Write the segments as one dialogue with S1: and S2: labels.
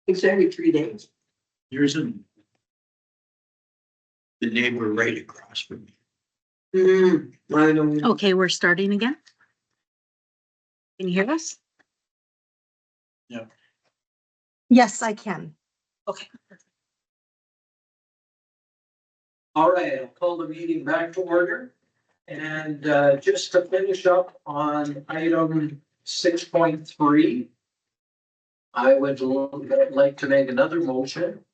S1: It's every 3 days.
S2: Here's the neighbor right across from me.
S1: I don't.
S3: Okay, we're starting again. Can you hear us?
S4: Yes, I can.
S3: Okay.
S1: All right, I'll call the meeting back to order. And just to finish up on item 6.3, I would like to make another motion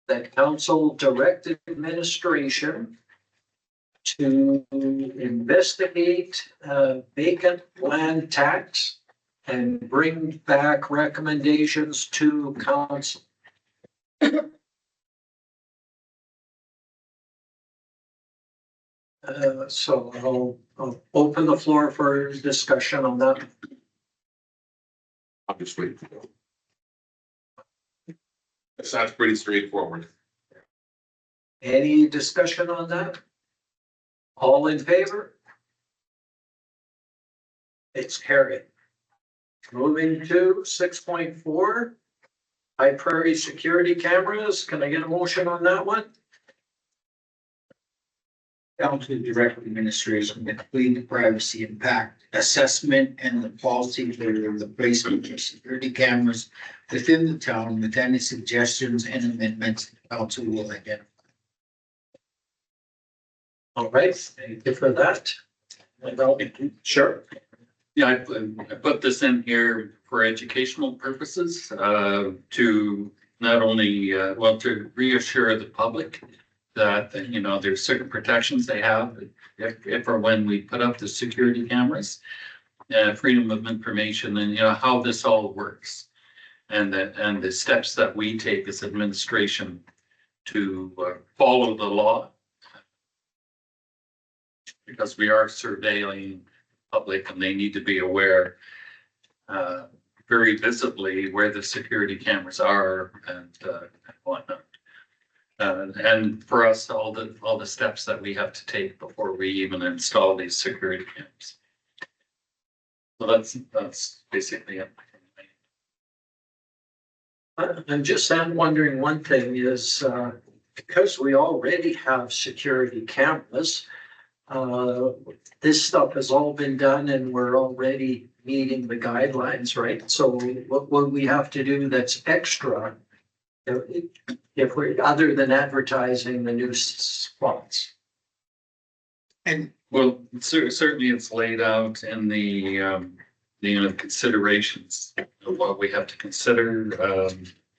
S1: that council direct administration to investigate vacant land tax and bring back recommendations to council. So I'll open the floor for discussion on that.
S5: Obviously. That sounds pretty straightforward.
S1: Any discussion on that? All in favor? It's carried. Moving to 6.4, High Prairie security cameras. Can I get a motion on that one?
S2: Council direct administration to complete the privacy impact assessment and the policy for the placement of security cameras within the town with any suggestions and amendments the council will identify.
S1: All right, thank you for that. Sure.
S6: Yeah, I put this in here for educational purposes, to not only, well, to reassure the public that, you know, there's certain protections they have if or when we put up the security cameras, freedom of information and, you know, how this all works. And the steps that we take as administration to follow the law. Because we are surveilling public and they need to be aware very visibly where the security cameras are and whatnot. And for us, all the steps that we have to take before we even install these security cameras. So that's basically it.
S1: I'm just wondering one thing is, because we already have security cameras, this stuff has all been done and we're already meeting the guidelines, right? So what we have to do that's extra, if we're, other than advertising the new spots?
S2: And
S6: Well, certainly it's laid out in the considerations of what we have to consider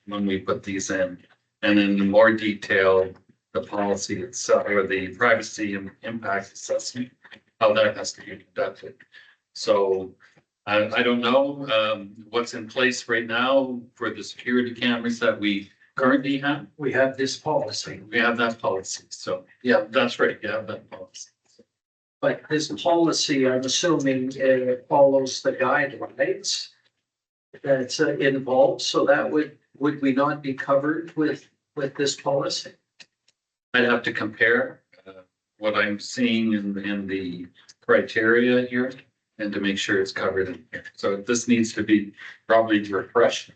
S6: when we put these in. And in more detail, the policy itself or the privacy and impact assessment, how that has to be conducted. So I don't know what's in place right now for the security cameras that we currently have.
S1: We have this policy,
S6: We have that policy. So, yeah, that's right. You have that policy.
S1: but this policy, I'm assuming, follows the guidelines that's involved. So that would we not be covered with this policy?
S6: I'd have to compare what I'm seeing in the criteria here and to make sure it's covered in here. So this needs to be probably refreshed.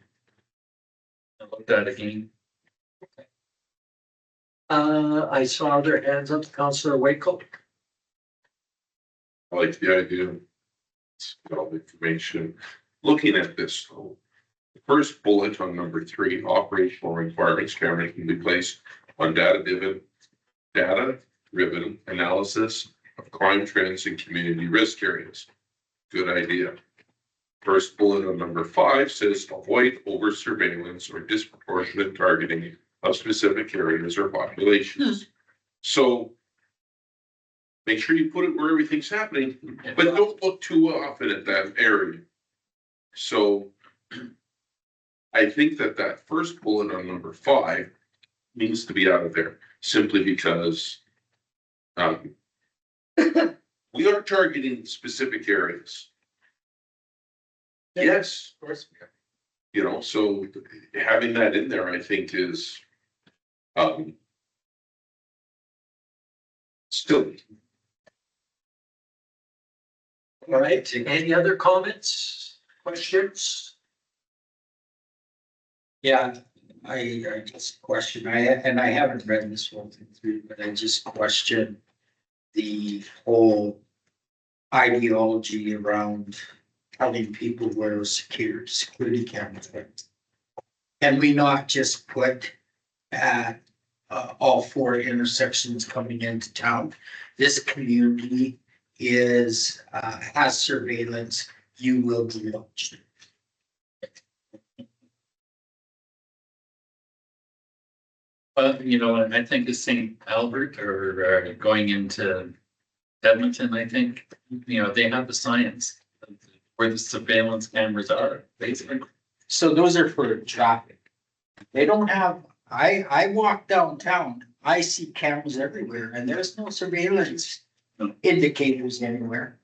S6: And looked at again.
S1: I saw their hands up, Councillor Wakefield.
S5: I like the idea of all the information. Looking at this, though, the first bullet on number 3, operational requirements, cameras can be placed on data-driven analysis of crime trends and community risk areas. Good idea. First bullet on number 5 says avoid over surveillance or disproportionate targeting of specific areas or populations. So make sure you put it where everything's happening, but don't look too often at that area. So I think that first bullet on number 5 needs to be out of there simply because we are targeting specific areas. Yes,
S1: Of course.
S5: you know, so having that in there, I think is still.
S1: All right, any other comments, questions?
S2: yeah, I just question, and I haven't read this whole thing through, but I just question the whole ideology around telling people where security cameras are. Can we not just put at all four intersections coming into town? This community is, has surveillance, you will be watched.
S6: But, you know, I think the St. Albert or going into Edmonton, I think, you know, they have the science where the surveillance cameras are, basically.
S2: So those are for traffic. They don't have, I walk downtown, I see cameras everywhere and there's no surveillance indicators anywhere.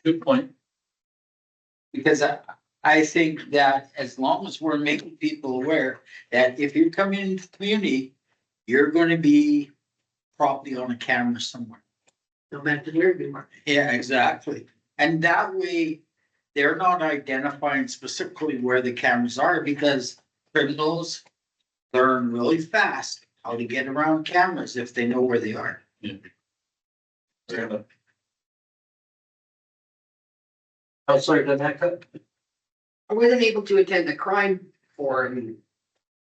S6: Good point.
S2: Because I think that as long as we're making people aware that if you're coming into the community, you're gonna be probably on a camera somewhere.
S7: No matter where you are.
S2: Yeah, exactly. And that way, they're not identifying specifically where the cameras are because criminals learn really fast how to get around cameras if they know where they are.
S1: Counselor Daneka?
S7: I wasn't able to attend the crime forum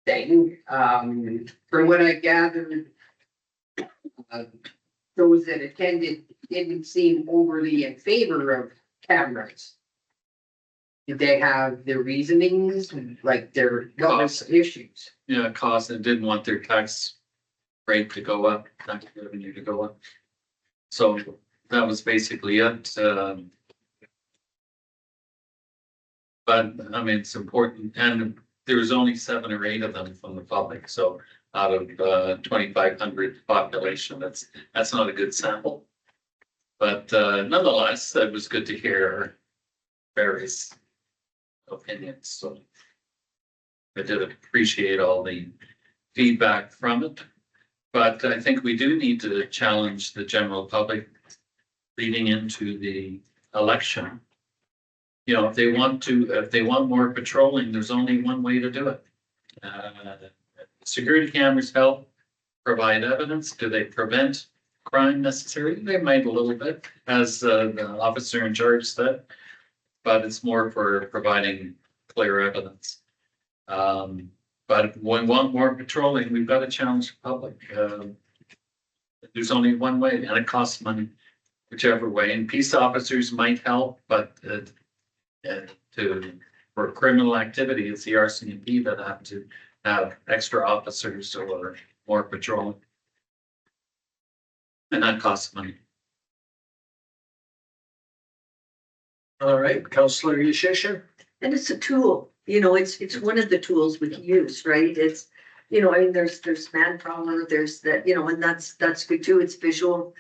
S7: thing. From what I gathered, those that attended didn't seem overly in favor of cameras. Did they have their reasonings, like their governance issues?
S6: Yeah, cost and didn't want their tax rate to go up, tax revenue to go up. So that was basically it. But I mean, it's important, and there was only 7 or 8 of them from the public, so out of 2,500 population, that's not a good sample. But nonetheless, it was good to hear various opinions, so I did appreciate all the feedback from it. But I think we do need to challenge the general public leading into the election. You know, if they want more patrolling, there's only one way to do it. Security cameras help provide evidence. Do they prevent crime necessarily? They might a little bit, as the officer in charge said, but it's more for providing clear evidence. But when we want more patrolling, we've got to challenge the public. There's only one way, and it costs money, whichever way. And peace officers might help, but for criminal activity, it's the RCMP that have to have extra officers or more patrolling. And that costs money.
S1: All right, Counselor Yushishin?
S8: And it's a tool, you know, it's one of the tools we can use, right? It's, you know, I mean, there's manpower, there's that, you know, and that's good too. It's visual.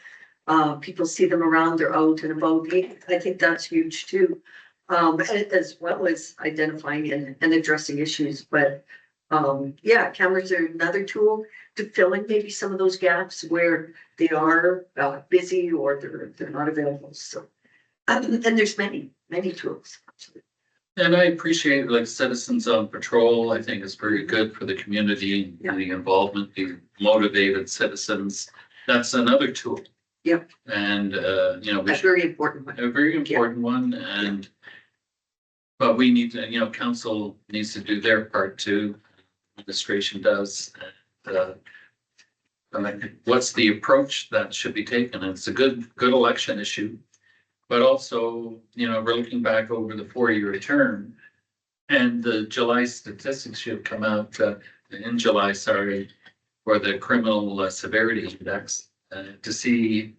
S8: People see them around, they're out and about. I think that's huge too. As well as identifying and addressing issues, but yeah, cameras are another tool to fill in maybe some of those gaps where they are busy or they're not available. So, and there's many tools.
S6: And I appreciate like Citizens on Patrol. I think it's very good for the community and the involvement, the motivated citizens. That's another tool.
S8: Yeah.
S6: And you know,
S8: A very important one.
S6: a very important one, and but we need to, you know, council needs to do their part too. Administration does. And what's the approach that should be taken? It's a good election issue. But also, you know, we're looking back over the 4-year term, and the July statistics should come out in July, for the criminal severity index to see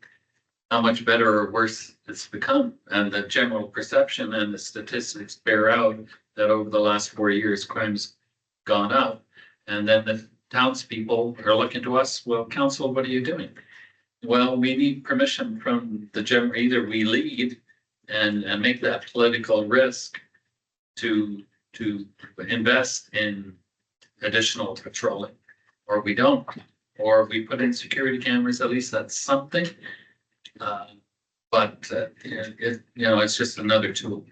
S6: how much better or worse it's become. And the general perception and the statistics bear out that over the last 4 years, crime's gone up. And then the townspeople are looking to us, well, council, what are you doing? Well, we need permission from the general, either we lead and make that political risk to invest in additional patrolling, or we don't, or we put in security cameras, at least that's something. But it, you know, it's just another tool.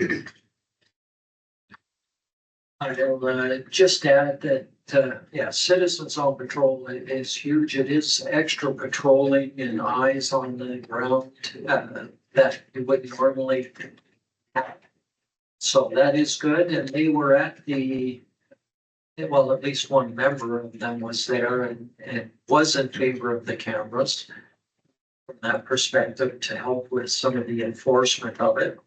S1: I will just add that yeah, citizens on patrol is huge. It is extra patrolling and eyes on the ground, that you wouldn't normally have. So that is good, and they were at well, at least one member of them was there and was in favor of the cameras from that perspective to help with some of the enforcement of it.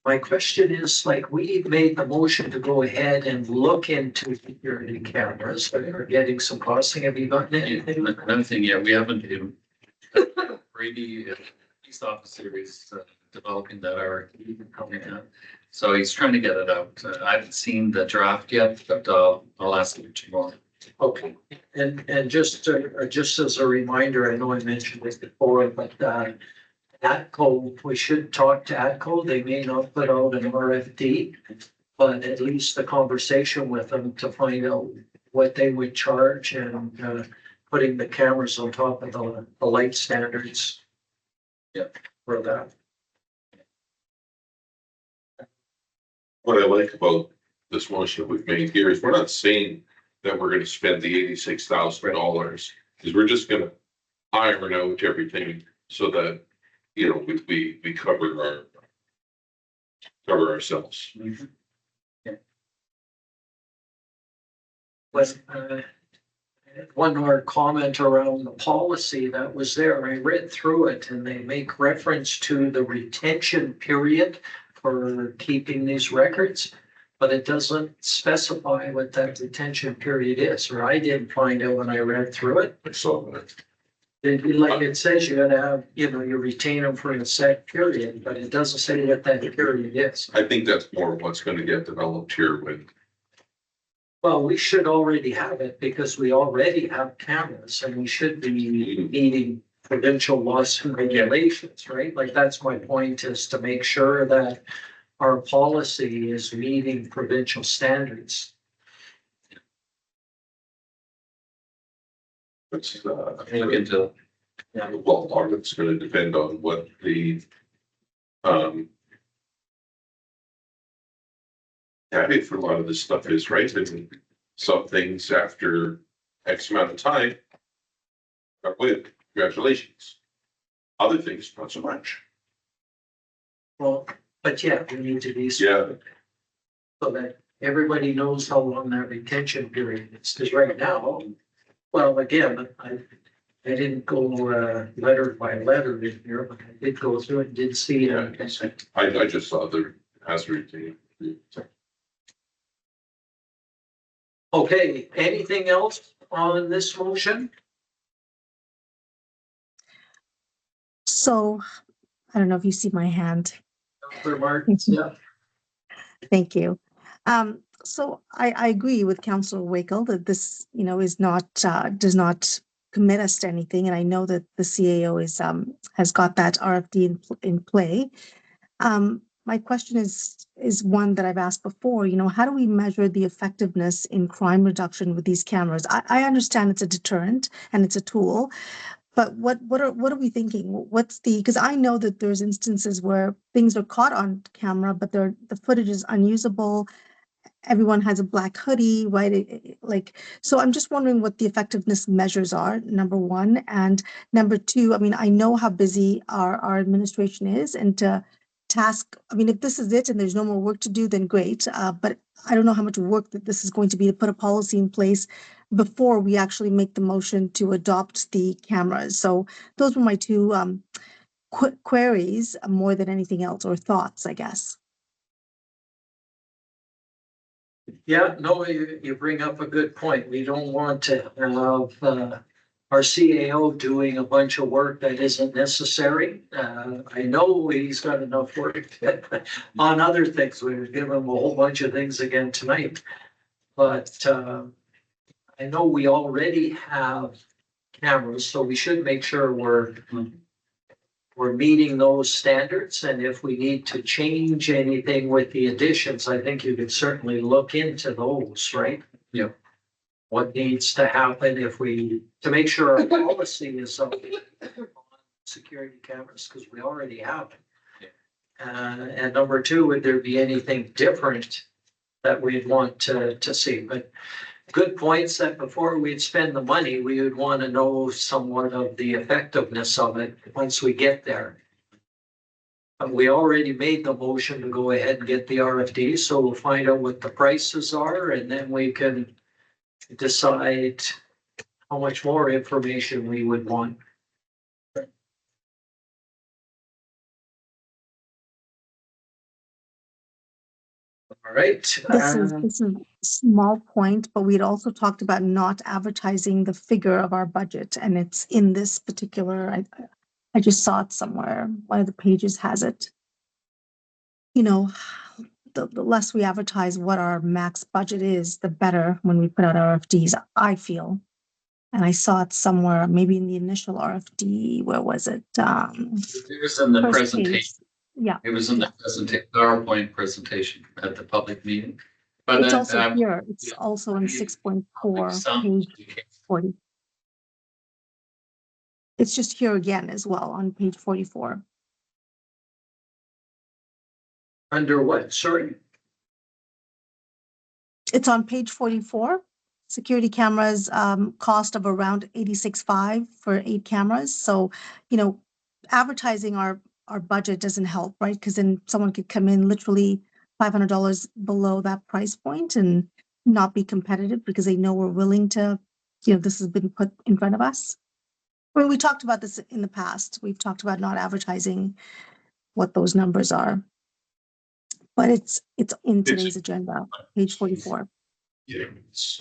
S1: My question is, like, we made the motion to go ahead and look into security cameras. We're getting some costing. Have you gotten anything?
S6: Another thing, yeah, we haven't even, Brady, police officer is developing that RFP coming out. So he's trying to get it out. I haven't seen the draft yet, but I'll ask him tomorrow.
S1: Okay, and just as a reminder, I know I mentioned this before, but ATCO, we should talk to ATCO. They may not put out an RFD, but at least the conversation with them to find out what they would charge and putting the cameras on top of the light standards.
S6: Yeah.
S1: For that.
S5: What I like about this motion that we've made here is we're not saying that we're gonna spend the $86,000. Because we're just gonna iron out everything so that, you know, we cover ourselves.
S1: But one more comment around the policy that was there. I read through it and they make reference to the retention period for keeping these records, but it doesn't specify what that retention period is, or I didn't find out when I read through it.
S5: So
S1: Like it says, you gotta have, you retain them for a set period, but it doesn't say what that period is.
S5: I think that's more of what's gonna get developed here when,
S1: Well, we should already have it because we already have cameras and we should be meeting provincial laws and regulations, right? Like, that's my point, is to make sure that our policy is meeting provincial standards.
S5: it's,
S6: Look into,
S5: well, part of it's gonna depend on what the, tariff for a lot of this stuff is, right? And some things after X amount of time are with, congratulations. Other things, not so much.
S1: Well, but yeah, we need to be.
S5: Yeah.
S1: So that everybody knows how long that retention period is, because right now, well, again, I didn't go letter by letter in here, but I did go through it, and did see it.
S5: I just saw the hazard thing.
S1: Okay, anything else on this motion?
S4: So I don't know if you see my hand.
S1: For Martins, yeah.
S4: Thank you. So I agree with Councillor Wakel that this, is not, does not commit us to anything. And I know that the CAO has got that RFD in play. My question is one that I've asked before, how do we measure the effectiveness in crime reduction with these cameras? I understand it's a deterrent and it's a tool, but what are we thinking? What's because I know that there's instances where things are caught on camera, but the footage is unusable. Everyone has a black hoodie, right? So I'm just wondering what the effectiveness measures are, number one. And number two, I mean, I know how busy our administration is, and if this is it and there's no more work to do, then great. But I don't know how much work that this is going to be to put a policy in place before we actually make the motion to adopt the cameras. So those were my two queries more than anything else, or thoughts, I guess.
S1: Yeah, no, you bring up a good point. We don't want to have our CAO doing a bunch of work that isn't necessary. I know he's got enough work on other things. We've given him a whole bunch of things again tonight. But I know we already have cameras, so we should make sure we're meeting those standards. And if we need to change anything with the additions, I think you could certainly look into those, right?
S6: Yeah.
S1: What needs to happen to make sure our policy is on security cameras, because we already have it. And number two, would there be anything different that we'd want to see, but good points that before we'd spend the money, we would want to know somewhat of the effectiveness of it once we get there. We already made the motion to go ahead and get the RFD, so we'll find out what the prices are and then we can decide how much more information we would want. All right.
S4: This is a small point, but we'd also talked about not advertising the figure of our budget, and it's in this particular, I just saw it somewhere. One of the pages has it. You know, the less we advertise what our max budget is, the better when we put out RFDs, I feel. And I saw it somewhere, maybe in the initial RFD, where was it?
S6: It was in the
S4: First
S6: presentation.
S4: page. Yeah.
S6: It was in the PowerPoint presentation at the public meeting. But
S4: It's also here. It's
S6: yeah.
S4: also in 6.4,
S6: some-
S4: page 40. It's just here again as well on page 44.
S1: Under what? Sorry.
S4: It's on page 44. Security cameras, cost of around 86.5 for 8 cameras. So, you know, advertising our budget doesn't help, right? Because then someone could come in literally $500 below that price point and not be competitive because they know we're willing to, you know, this has been put in front of us. I mean, we talked about this in the past. We've talked about not advertising what those numbers are. But it's in today's agenda, page 44.
S5: Yeah, it's,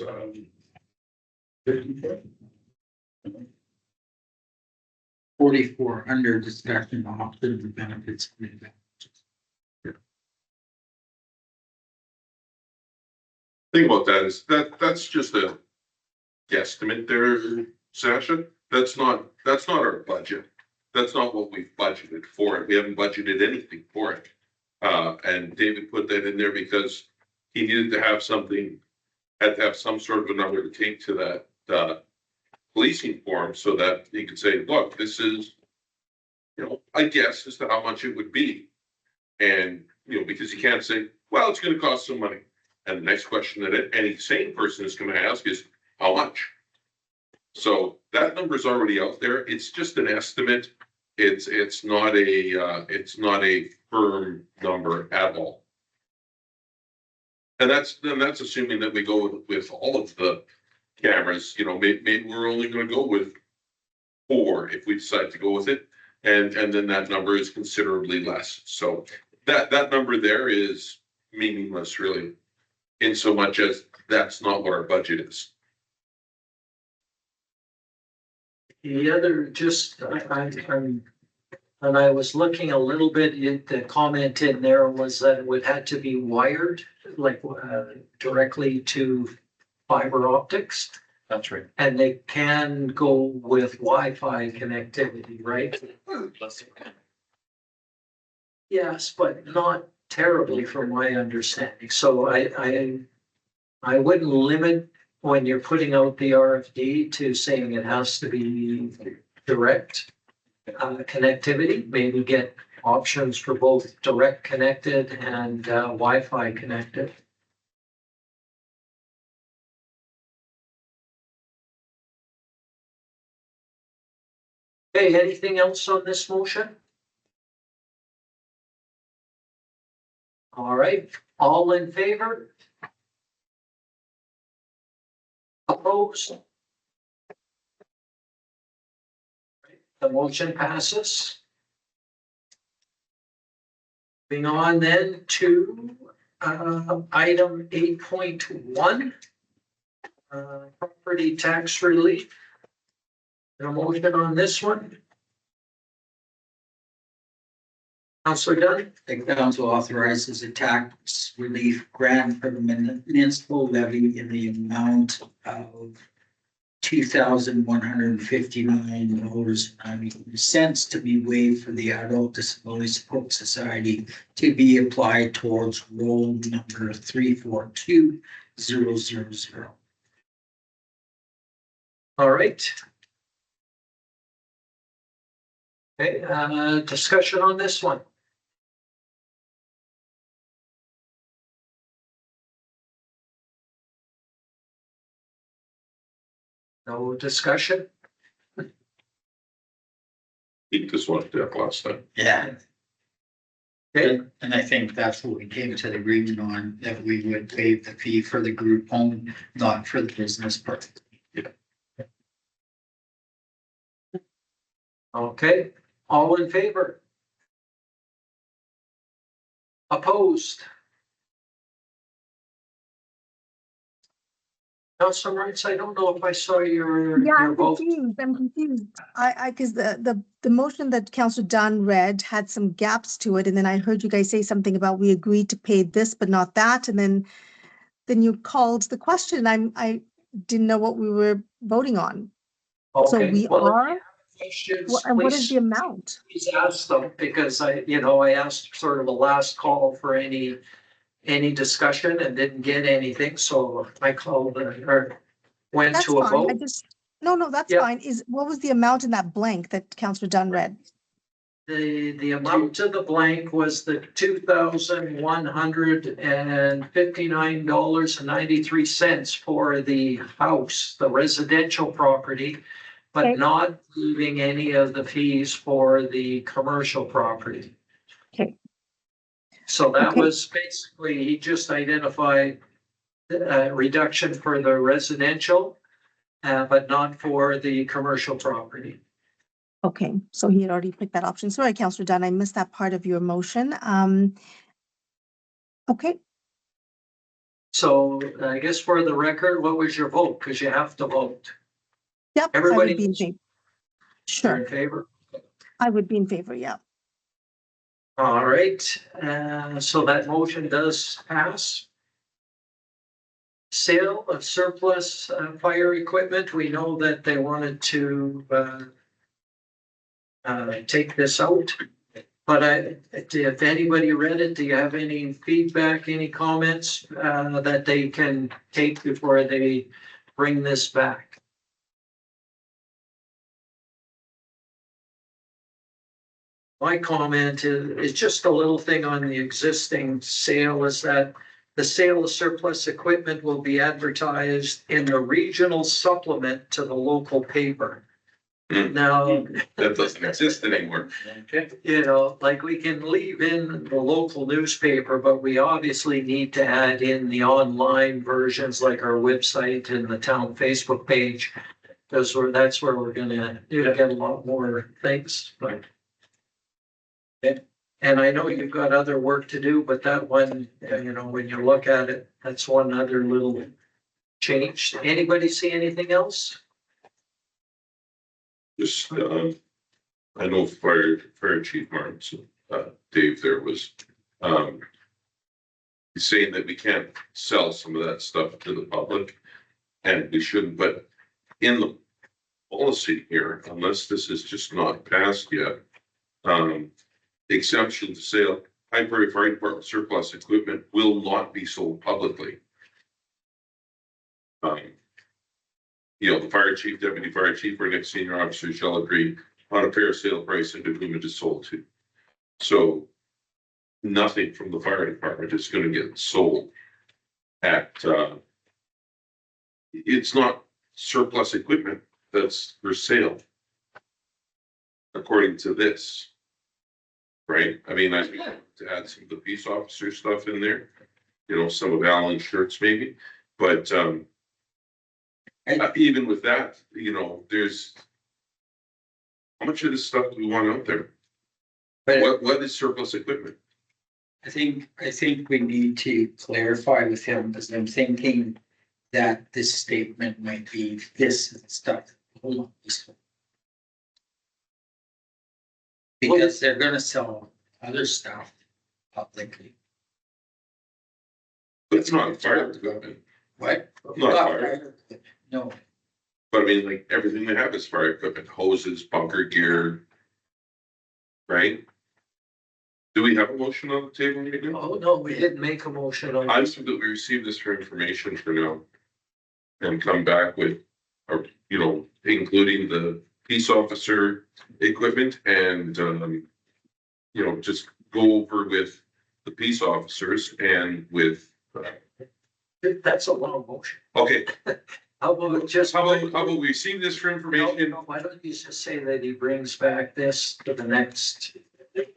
S2: 44 under discussion options and benefits. and advantages.
S5: Thing about that is that's just a guesstimate there, Sasha. That's not our budget. That's not what we've budgeted for it. We haven't budgeted anything for it. And David put that in there because he needed to have something, had to have some sort of a number to take to that policing form so that he could say, look, this is, you know, I guess as to how much it would be. And, you know, because you can't say, well, it's going to cost some money. And the next question that any sane person is going to ask is, how much? So that number is already out there. It's just an estimate. It's not a firm number at all. And that's assuming that we go with all of the cameras. You know, maybe we're only going to go with 4 if we decide to go with it, and then that number is considerably less. So that number there is meaningless, really, in so much as that's not what our budget is.
S1: The other, just, and I was looking a little bit at the comment in there was that it would have to be wired, like, directly to fiber optics.
S6: That's right.
S1: And they can go with Wi-Fi connectivity, right? Yes, but not terribly from my understanding. So I wouldn't limit when you're putting out the RFD to saying it has to be direct connectivity. Maybe get options for both direct connected and Wi-Fi connected. Okay, anything else on this motion? All right, all in favor? Opposed? The motion passes. Moving on then to item 8.1. Property tax relief. A motion on this one? Councilor Dunn?
S2: The council authorizes a tax relief grant for the municipal levy in the amount of $2,159.90 to be waived for the Adult Disability Support Society to be applied towards roll number 342000.
S1: All right. Okay, discussion on this one. No discussion?
S5: He just wanted that last time.
S2: Yeah.
S1: Okay,
S2: And I think that's what we came to the agreement on, that we would waive the fee for the group home, not for the business part.
S1: okay, all in favor? Opposed? Councilor Rights, I don't know if I saw your,
S4: Yeah,
S1: your
S4: I'm
S1: vote.
S4: confused. I'm confused. Because the motion that Councillor Dunn read had some gaps to it, and then I heard you guys say something about we agreed to pay this but not that, and then you called the question. I didn't know what we were voting on. So
S1: Okay,
S4: we
S1: well, if you
S4: are,
S1: have questions,
S4: and what is
S1: please,
S4: the amount?
S1: please ask them, because I asked sort of a last call for any discussion and didn't get anything, so I called or went
S4: That's
S1: to a
S4: fine. I
S1: vote.
S4: just, no, that's
S1: Yeah.
S4: fine. What was the amount in that blank that Councillor Dunn read?
S1: The amount of the blank was the $2,159.93 for the house, the residential property, but
S4: Okay.
S1: not leaving any of the fees for the commercial property.
S4: Okay.
S1: So that
S4: Okay.
S1: was basically, he just identified reduction for the residential, but not for the commercial property.
S4: Okay, so he had already picked that option. Sorry, Councillor Dunn, I missed that part of your motion. Okay,
S1: So I guess for the record, what was your vote? Because you have to vote.
S4: yep, I
S1: Everybody
S4: would be in
S1: knows
S4: favor.
S1: you're in
S4: Sure,
S1: favor?
S4: I would be in favor, yeah.
S1: All right, so that motion does pass. Sale of surplus fire equipment, we know that they wanted to take this out. But if anybody read it, do you have any feedback, any comments that they can take before they bring this back? My comment is just a little thing on the existing sale is that the sale of surplus equipment will be advertised in the regional supplement to the local paper.
S5: Hmm.
S1: Now,
S5: That doesn't exist anymore.
S1: like we can leave in the local newspaper, but we obviously need to add in the online versions like our website and the town Facebook page. Because that's where we're gonna get a lot more things, but. And I know you've got other work to do, but that one, when you look at it, that's one other little change. Anybody see anything else?
S5: Just, I know Fire Chief Martin, Dave there was, he's saying that we can't sell some of that stuff to the public. And we shouldn't, but in the policy here, unless this is just not passed yet, exemption to sale, High Prairie Fire Department surplus equipment will not be sold publicly. The fire chief, deputy fire chief, or next senior officer shall agree on a fair sale price and to whom it is sold to. So nothing from the fire department is gonna get sold at, it's not surplus equipment that's for sale. According to this. Right? I mean, I think to add some of the peace officer stuff in there, some of Alan's shirts maybe, but, even with that, there's. How much of this stuff do we want out there? What is surplus equipment?
S2: I think we need to clarify with him, because I'm thinking that this statement might be this stuff. Hold on. Because they're gonna sell other stuff publicly.
S5: But it's not fire equipment,
S2: What?
S5: not fire,
S2: No,
S5: but I mean, like, everything they have is fire equipment, hoses, bunker gear. Right? Do we have a motion on the table right now?
S1: Oh, no, we didn't make a motion on
S5: I
S1: this.
S5: assume that we receive this for information for now. And come back with, including the peace officer equipment and, just go over with the peace officers and with,
S1: That's a long motion.
S5: okay.
S1: How about just?
S5: How about we see this for information
S1: Why don't you just say that he brings back this to the next?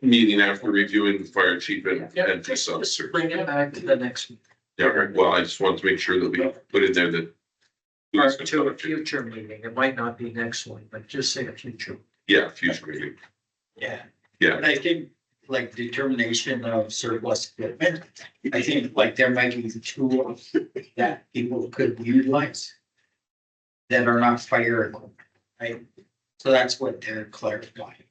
S5: meeting after reviewing the fire chief and police
S1: Just
S5: officer?
S1: bring it back to the next.
S5: Yeah, right. Well, I just want to make sure that we put in there that.
S1: Or to a future meeting. It might not be next one, but just say a future.
S5: Yeah, future meeting.
S2: Yeah.
S5: Yeah.
S2: And I think like determination of surplus equipment, I think like there might be tools that people could utilize that are not fire equipment, right? So that's what they're clarifying.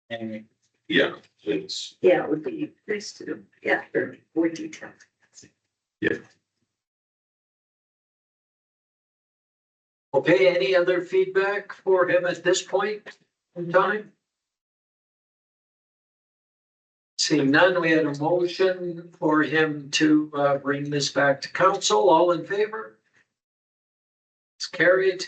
S2: And
S5: Yeah, it's,
S8: Yeah, it would be nice to, yeah, for more detail.
S1: Okay, any other feedback for him at this point in time? Seeing none, we had a motion for him to bring this back to council. All in favor? It's carried.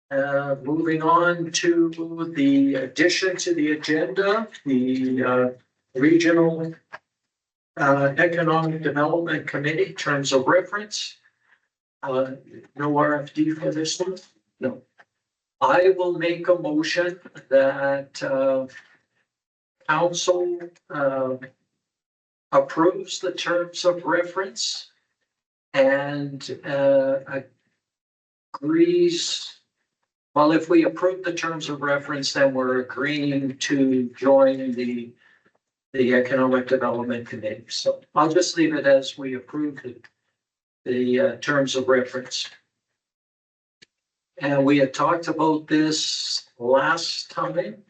S1: Moving on to the addition to the agenda, the Regional Economic Development Committee, terms of reference. No RFD for this one? No. I will make a motion that council approves the terms of reference and agrees. Well, if we approve the terms of reference, then we're agreeing to join the Economic Development Committee. So I'll just leave it as we approve the terms of reference. And we had talked about this last time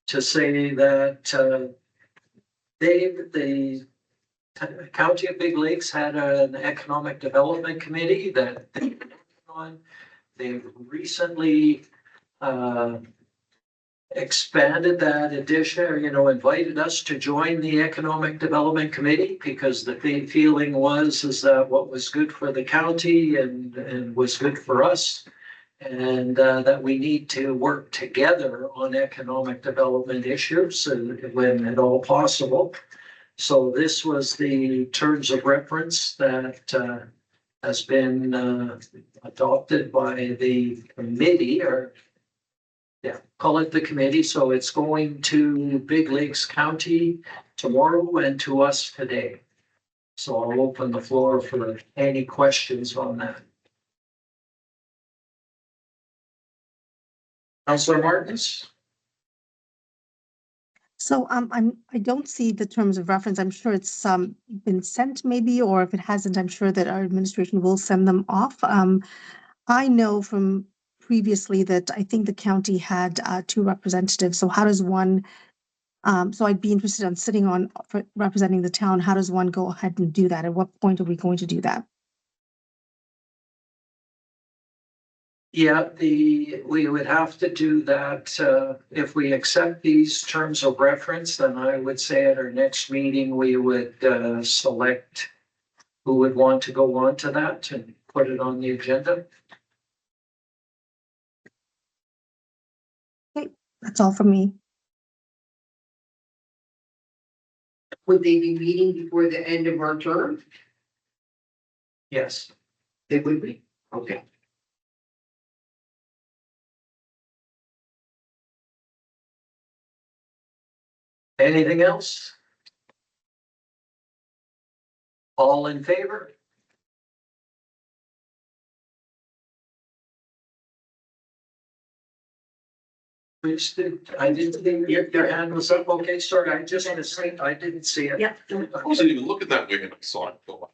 S1: to say that Dave, the County of Big Lakes had an economic development committee that they were working on. They've recently expanded that addition, or, invited us to join the Economic Development Committee because the feeling is that what was good for the county and was good for us, and that we need to work together on economic development issues when at all possible. So this was the terms of reference that has been adopted by the committee, or call it the committee. So it's going to Big Lakes County tomorrow and to us today. So I'll open the floor for any questions on that. Councillor Martins?
S4: So I don't see the terms of reference. I'm sure it's been sent maybe, or if it hasn't, I'm sure that our administration will send them off. I know from previously that I think the county had 2 representatives. So how does one, so I'd be interested in sitting on for representing the town. How does one go ahead and do that? At what point are we going to do that?
S1: Yeah, we would have to do that, if we accept these terms of reference, then I would say at our next meeting, we would, select who would want to go on to that and put it on the agenda.
S4: That's all from me.
S7: Would they be meeting before the end of our term?
S1: Yes.
S7: They would be, okay.
S1: Anything else? All in favor? Please, I didn't think your hand was up. Okay, sorry, I just missed it. I didn't see it.
S8: Yeah.
S5: I wasn't even looking that way and I saw it go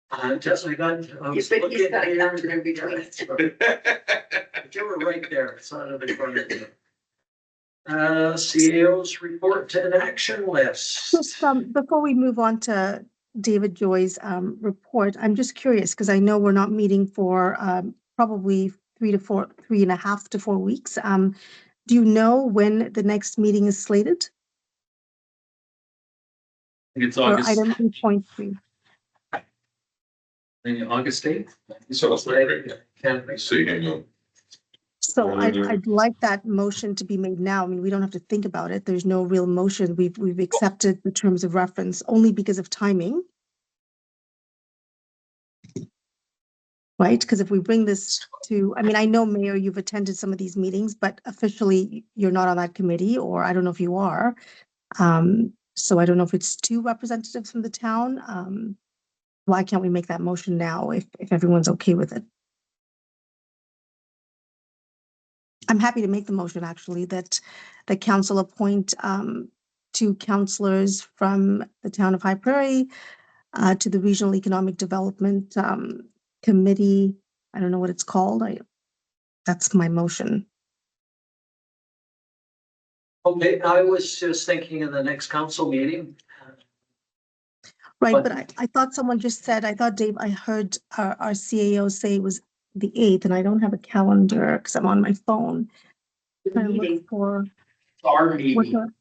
S1: I was
S8: But he's
S1: looking.
S8: got it under there between.
S5: up.
S1: You were right there. It's not in the corner. CAO's report and action list.
S4: Just before we move on to David Joy's report, I'm just curious because I know we're not meeting for probably 3.5 to 4 weeks. Do you know when the next meeting is slated
S6: It's
S4: for
S6: August,
S4: item 8.3?
S6: August 8th.
S5: So it's like, right.
S1: Can't
S5: See, hang on.
S4: So I'd like that motion to be made now. I mean, we don't have to think about it. There's no real motion. We've accepted the terms of reference only because of timing. right? Because if we bring this to, I mean, I know, Mayor, you've attended some of these meetings, but officially you're not on that committee, or I don't know if you are. So I don't know if it's two representatives from the town. Why can't we make that motion now if everyone's okay with it? I'm happy to make the motion, actually, that the council appoint two councillors from the town of High Prairie to the Regional Economic Development Committee. I don't know what it's called. That's my motion.
S1: Okay, I was just thinking in the next council meeting.
S4: Right,
S1: But-
S4: but I thought someone just said, I thought, Dave, I heard our CAO say it was the 8th, and I don't have a calendar because I'm on my phone.
S8: The
S4: Trying to
S8: meeting,
S4: look for
S2: Our
S4: what
S2: meeting,
S4: the,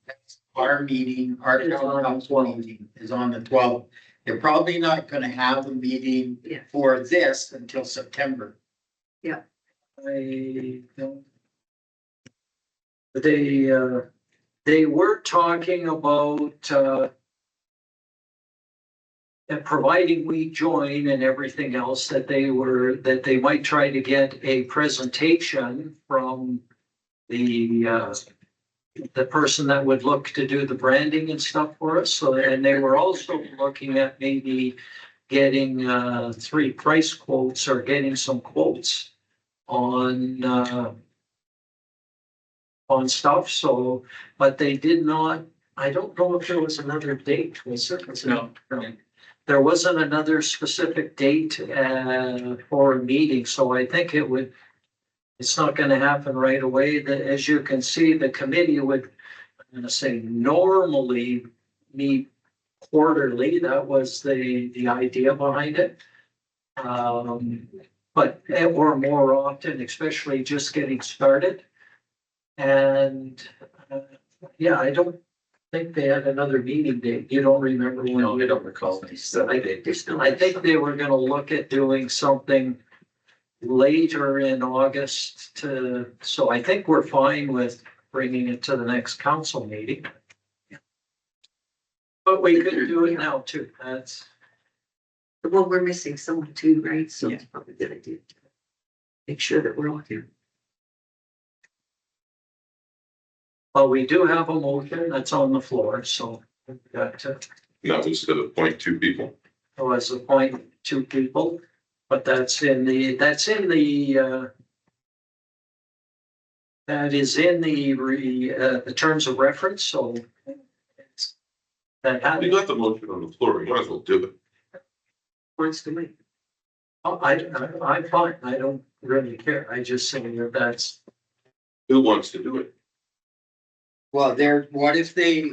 S2: our meeting, our
S1: Is on
S2: town
S1: the
S2: council
S1: 12th.
S2: meeting is on the 12th. They're probably not gonna have a meeting
S8: Yeah.
S2: for this until September.
S1: I don't. They were talking about, and providing we join and everything else, that they might try to get a presentation from the person that would look to do the branding and stuff for us. So, and they were also looking at maybe getting, 3 price quotes or getting some quotes on stuff, so, but they did not, I don't know if there was another date, was there?
S6: No.
S1: There wasn't another specific date, for a meeting, so I think it's not gonna happen right away. As you can see, the committee would, I'm gonna say, normally meet quarterly. That was the idea behind it. But, or more often, especially just getting started. And, yeah, I don't think they had another meeting date. You don't remember when?
S6: No, I don't recall.
S1: I think they were gonna look at doing something later in August so I think we're fine with bringing it to the next council meeting. But we could do it now too.
S8: well, we're missing someone too, right? So it's probably a good idea to make sure that we're all here.
S1: But we do have a motion that's on the floor, so we've got to,
S5: That was to appoint 2 people.
S1: was appoint 2 people. But that is in the terms of reference, so. That
S5: We got the motion on the floor, we might as well do it.
S8: Wants to wait.
S1: I'm fine. I don't really care. I just say that's,
S5: Who wants to do it?
S2: Well, what if they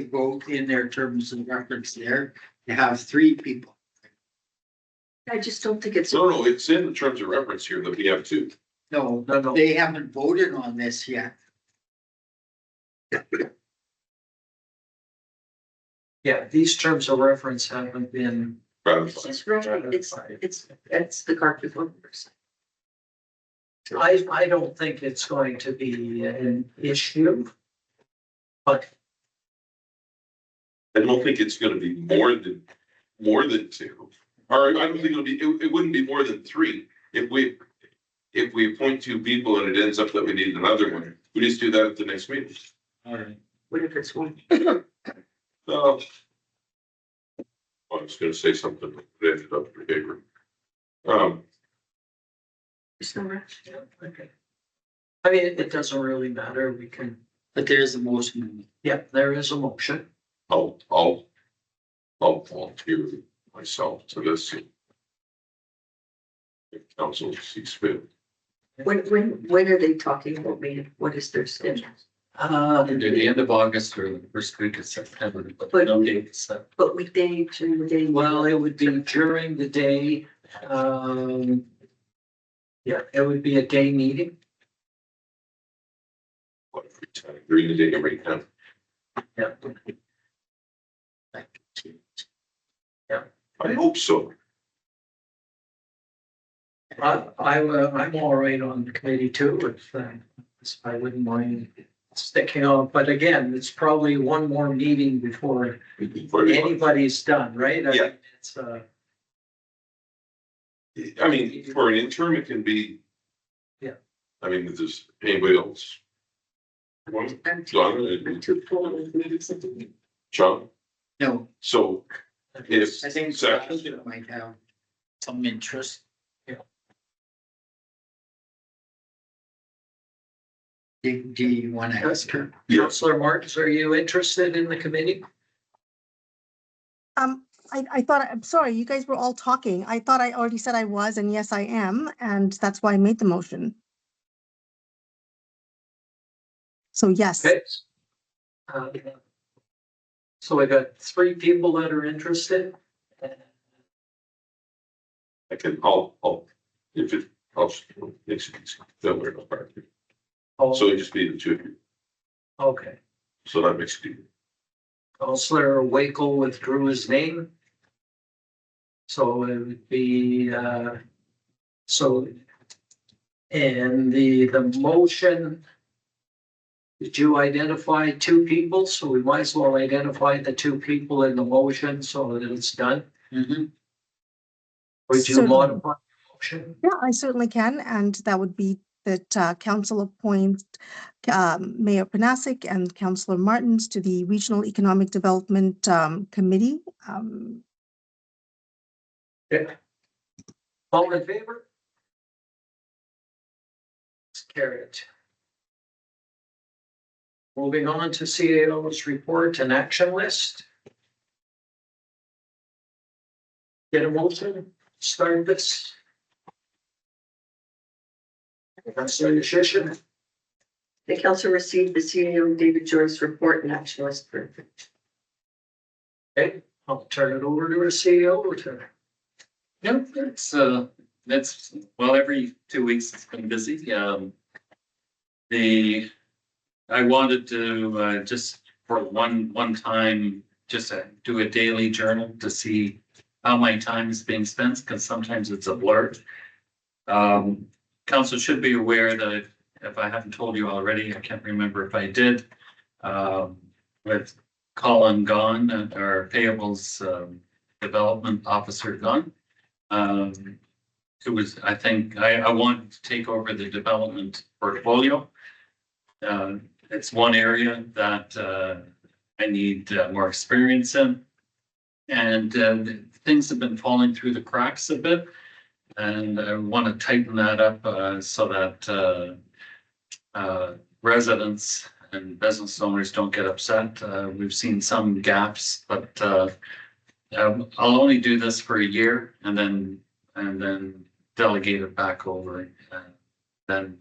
S2: vote in their terms of reference there to have 3 people?
S8: I just don't think it's.
S5: No, it's in the terms of reference here that we have 2.
S2: No,
S1: no.
S2: they haven't voted on this yet.
S1: Yeah, these terms of reference haven't been.
S8: It's just right, it's the cart before the horse.
S1: I don't think it's going to be an issue. But
S5: I don't think it's gonna be more than 2. Or I don't think it wouldn't be more than 3. If we appoint 2 people and it ends up that we need another one, we just do that at the next meeting.
S6: All right.
S8: What if it's one?
S5: I was gonna say something, but it ended up in paper.
S8: There's no rush.
S1: okay. I mean, it doesn't really matter. We can,
S2: But there's a motion.
S1: yeah, there is a motion.
S5: I'll volunteer myself to this. If council sees fit.
S8: When are they talking about me? What is their schedule?
S6: Either the end of August or the first week of September, but
S8: But-
S6: no date set.
S8: But weekday, during the day?
S1: Well, it would be during the day. Yeah, it would be a day meeting.
S5: Every time during the day, every time.
S1: Yeah.
S5: I hope so.
S1: I'm all right on the committee too, if I wouldn't mind sticking on, but again, it's probably one more meeting before
S5: Before we-
S1: anybody's done, right? I
S5: Yeah.
S1: mean, It's,
S5: I mean, for an interim, it can be.
S1: Yeah.
S5: I mean, if there's anybody else.
S8: I'm
S5: John,
S8: too full of meetings.
S5: John,
S2: No,
S5: so if.
S2: I think
S5: Zach-
S2: Sebastian might have some interest. Do you wanna ask her?
S1: Councillor Martins, are you interested in the committee?
S4: I thought, I'm sorry, you guys were all talking. I thought I already said I was, and yes, I am, and that's why I made the motion. So yes,
S1: Okay. So we got 3 people that are interested.
S5: I can, if it, makes it easy, don't worry about parking.
S1: Oh,
S5: So it just be the 2 of you,
S1: okay.
S5: so that makes it easy.
S1: Councillor Wakel withdrew his name. So it would be, so. And the motion. Did you identify 2 people? So we might as well identify the 2 people in the motion so that it's done.
S2: Mm-hmm.
S1: Would you
S4: Certainly.
S1: modify the motion?
S4: yeah, I certainly can, and that would be that council appoint Mayor Panasic and Councillor Martins to the Regional Economic Development Committee.
S1: All in favor? Let's carry it. Moving on to CAO's report and action list. Get a motion, start this. Councillor Shishin,
S8: The council received the CEO David Joyce report and action list for.
S1: okay, I'll turn it over to our CEO to.
S6: Yeah, that's, well, every 2 weeks it's been busy. I wanted to, just for one time, just do a daily journal to see how my time is being spent, because sometimes it's a blur. Council should be aware that if I haven't told you already, I can't remember if I did, with Colin gone, our payables, development officer gone. It was, I think, I wanted to take over the development portfolio. It's one area that I need more experience in. And things have been falling through the cracks a bit. And I want to tighten that up so that residents and business owners don't get upset. We've seen some gaps, but I'll only do this for a year and then delegate it back over. Then,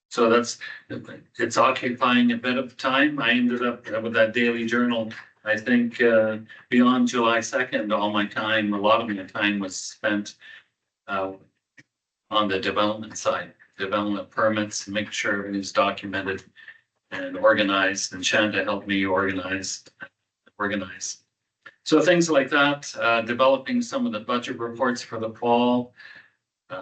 S6: so it's occupying a bit of time. I ended up with that daily journal. I think beyond July 2nd, all my time, a lot of my time was spent on the development side, development permits, make sure everything's documented and organized, and Shanda helped me organize. So things like that, developing some of the budget reports for the fall,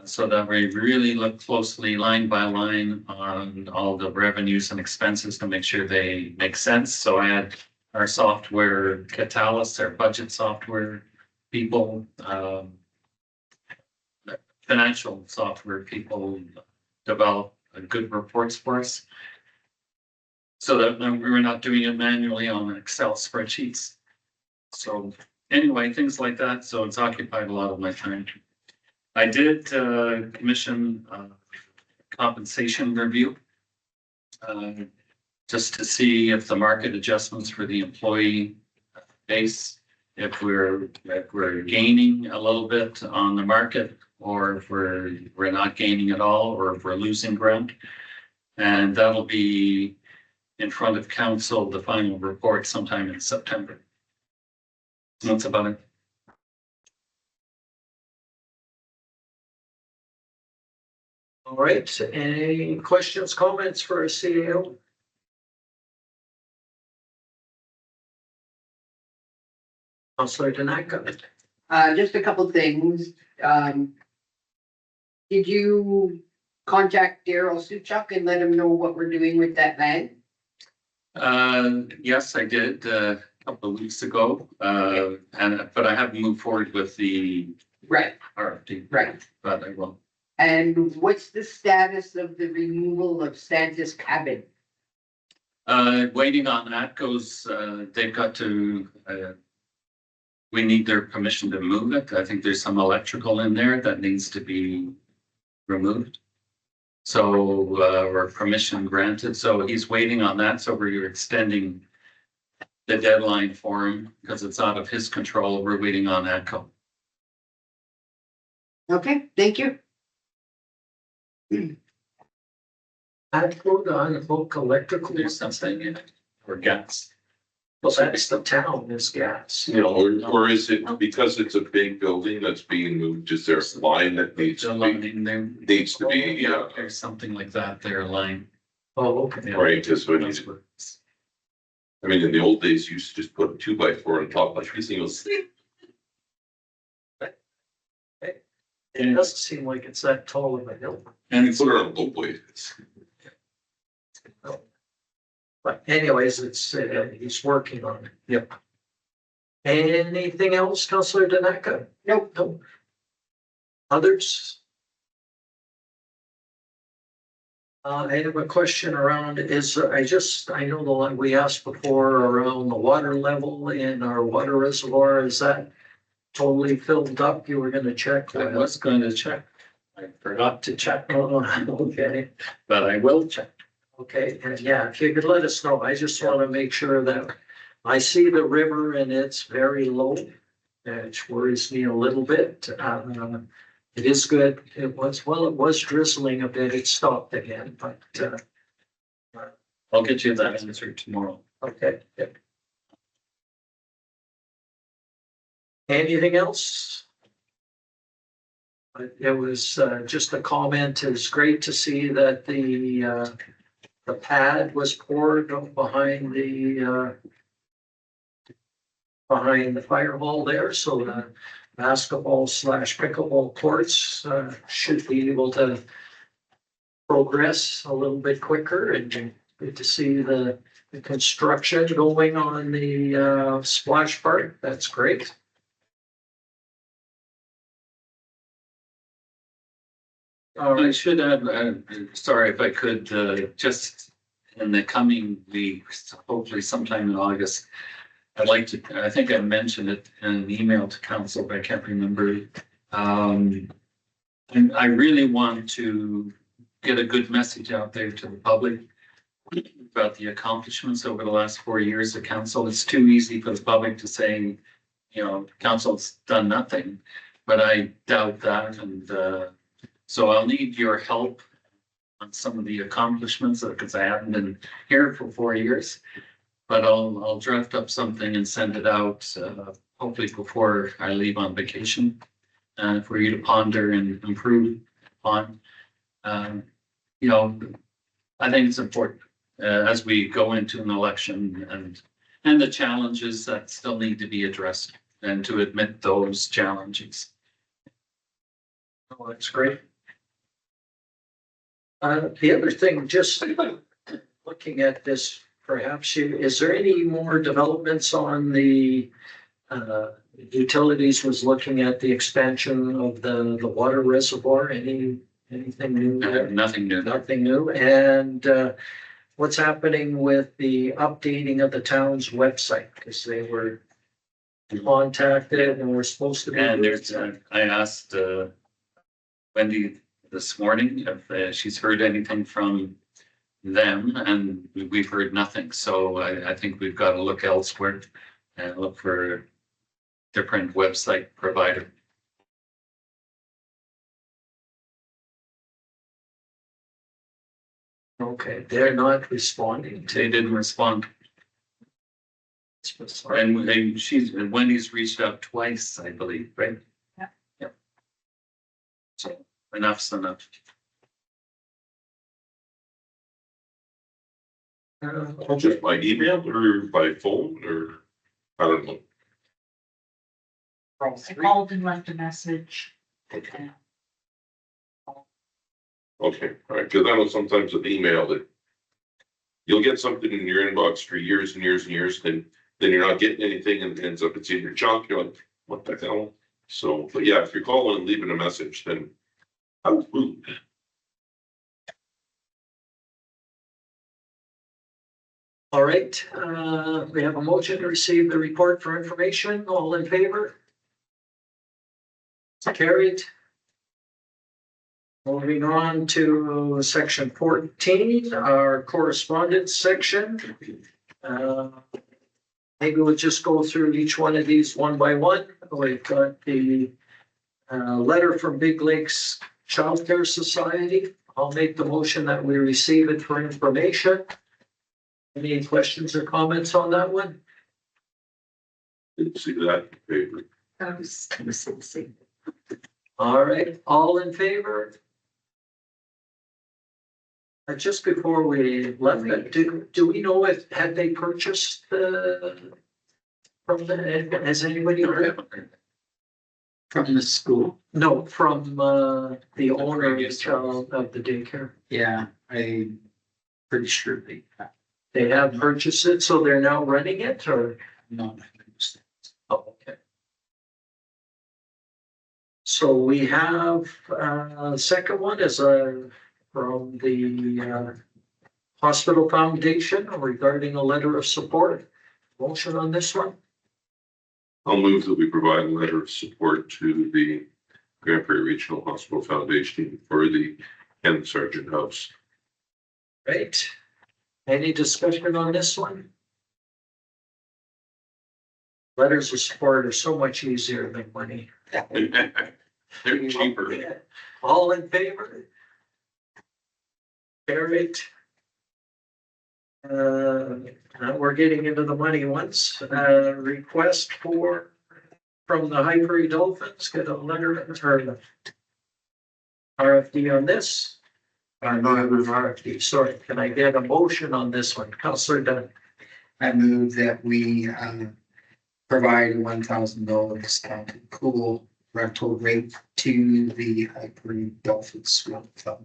S6: so that we really look closely line by line on all the revenues and expenses to make sure they make sense. So I had our software, Catalyst, our budget software people, financial software people develop good reports for us, so that we're not doing it manually on Excel spreadsheets. So anyway, things like that. So it's occupied a lot of my time. I did commission compensation review just to see if the market adjustments for the employee base, if we're gaining a little bit on the market, or if we're not gaining at all, or if we're losing ground. And that'll be in front of council, the final report sometime in September. That's about it.
S1: All right, any questions, comments for our CEO? Councillor Danaka.
S7: Just a couple things. Did you contact Daryl Suchuk and let him know what we're doing with that land?
S6: Yes, I did a couple of weeks ago, but I haven't moved forward with the
S7: Right,
S6: RFP,
S7: right.
S6: but I will.
S7: And what's the status of the removal of Santa's cabin?
S6: Waiting on that goes, they've got to, we need their permission to move it. I think there's some electrical in there that needs to be removed. So, or permission granted, so he's waiting on that, so we're extending the deadline for him, because it's out of his control. We're waiting on ECHO.
S7: Okay, thank you.
S1: I'd quote on book electrical,
S6: There's something in it, or gas.
S1: well, that's the town is gas.
S5: You know, or is it because it's a big building that's being moved, is there a line that needs
S6: The
S5: to be,
S6: lining there.
S5: needs to be,
S6: There's something like that there, line.
S1: Oh, okay.
S5: right, because when you,
S6: That's what-
S5: I mean, in the old days, you used to just put a 2x4 on top like this, and you'll see.
S1: It doesn't seem like it's that tall of a hill.
S6: And
S5: You
S6: it's,
S5: put it on a low blade.
S1: But anyways, he's working on it.
S6: Yep.
S1: Anything else, Councillor Danaka?
S7: Nope.
S1: No. Others? I have a question around I know the one we asked before around the water level in our water reservoir. Is that totally filled up? You were gonna check?
S6: I was going to check. I forgot to check,
S1: Oh, okay.
S6: but I will check.
S1: Okay, and yeah, if you could let us know, I just want to make sure that I see the river and it's very low. Which worries me a little bit. It is good. It was drizzling a bit. It stopped again, but,
S6: I'll get you that answer tomorrow.
S1: okay. Yeah. Anything else? It was, just a comment. It's great to see that the pad was poured behind the fire hall there, so the basketball / pickleball courts should be able to progress a little bit quicker, and good to see the construction going on the splash park. That's great.
S6: I should add, sorry if I could, just in the coming weeks, hopefully sometime in August, I think I mentioned it in an email to council, but I can't remember. And I really want to get a good message out there to the public about the accomplishments over the last 4 years of council. It's too easy for the public to say, council's done nothing, but I doubt that. And so I'll need your help on some of the accomplishments, because I haven't been here for 4 years. But I'll draft up something and send it out, hopefully before I leave on vacation, for you to ponder and improve on. I think it's important, as we go into an election and the challenges that still need to be addressed, and to admit those challenges.
S1: Oh, that's great. The other thing, just looking at this, perhaps is there any more developments on the utilities was looking at the expansion of the water reservoir? Anything new there?
S6: Nothing new.
S1: Nothing new. And what's happening with the updating of the town's website? Because they were contacted and were supposed to be.
S6: And I asked Wendy this morning if she's heard anything from them, and we've heard nothing. So I think we've got to look elsewhere and look for a different website provider.
S1: Okay, they're not responding
S6: They
S1: to.
S6: didn't respond. And Wendy's reached out twice, I believe, right?
S3: Yeah.
S6: Yep. So enough's enough.
S5: Just by email or by phone or, I don't know.
S3: I called and left a message.
S5: Okay, okay, all right, because I know sometimes with email that you'll get something in your inbox for years and years and years, then you're not getting anything and it ends up it's in your junk. You're like, what the hell? So, but yeah, if you're calling and leaving a message, then I would move.
S1: All right, we have a motion to receive the report for information. All in favor? Carried. Moving on to section 14, our correspondence section. Maybe we'll just go through each one of these one by one. We've got the letter from Big Lakes Child Care Society. I'll make the motion that we receive it for information. Any questions or comments on that one?
S5: Didn't see that in favor.
S8: I was gonna say the same.
S1: All right, all in favor? Just before we left it, do we know if, had they purchased from the, has anybody heard?
S2: From the school,
S1: No, from the owner of the daycare.
S2: yeah, I'm pretty sure
S1: They have purchased it, so they're now running it, or?
S2: not.
S1: Oh, okay. So we have, second one is from the Hospital Foundation regarding a letter of support. Motion on this one?
S5: I'll move that we provide a letter of support to the Grand Prairie Regional Hospital Foundation for the Ken Sargent House.
S1: Right. Any discussion on this one? Letters of support are so much easier than money.
S5: They're cheaper.
S1: All in favor? Carried. Now we're getting into the money ones. Request from the High Prairie Dolphins, get a letter or RFD on this. No, it was RFD, sorry. Can I get a motion on this one? Counselor Dunn.
S2: I move that we provide $1,000 discounted pool rental rate to the High Prairie Dolphins Swim Club.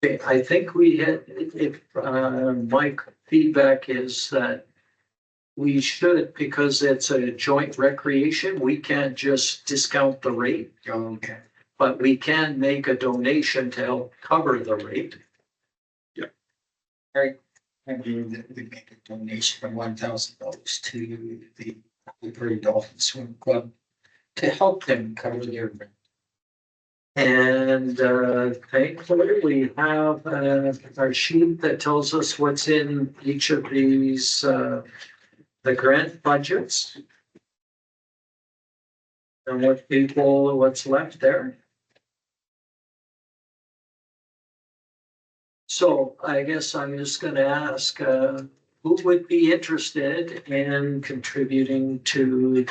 S1: Okay, I think we had, if, my feedback is that we should, because it's a joint recreation, we can't just discount the rate,
S2: Okay.
S1: but we can make a donation to help cover the rate.
S2: I move that we make a donation of $1,000 to the High Prairie Dolphins Swim Club to help them cover their rent.
S1: And thankfully, we have our sheet that tells us what's in each of these, the grant budgets. And what's left there. So I guess I'm just gonna ask, who would be interested in contributing to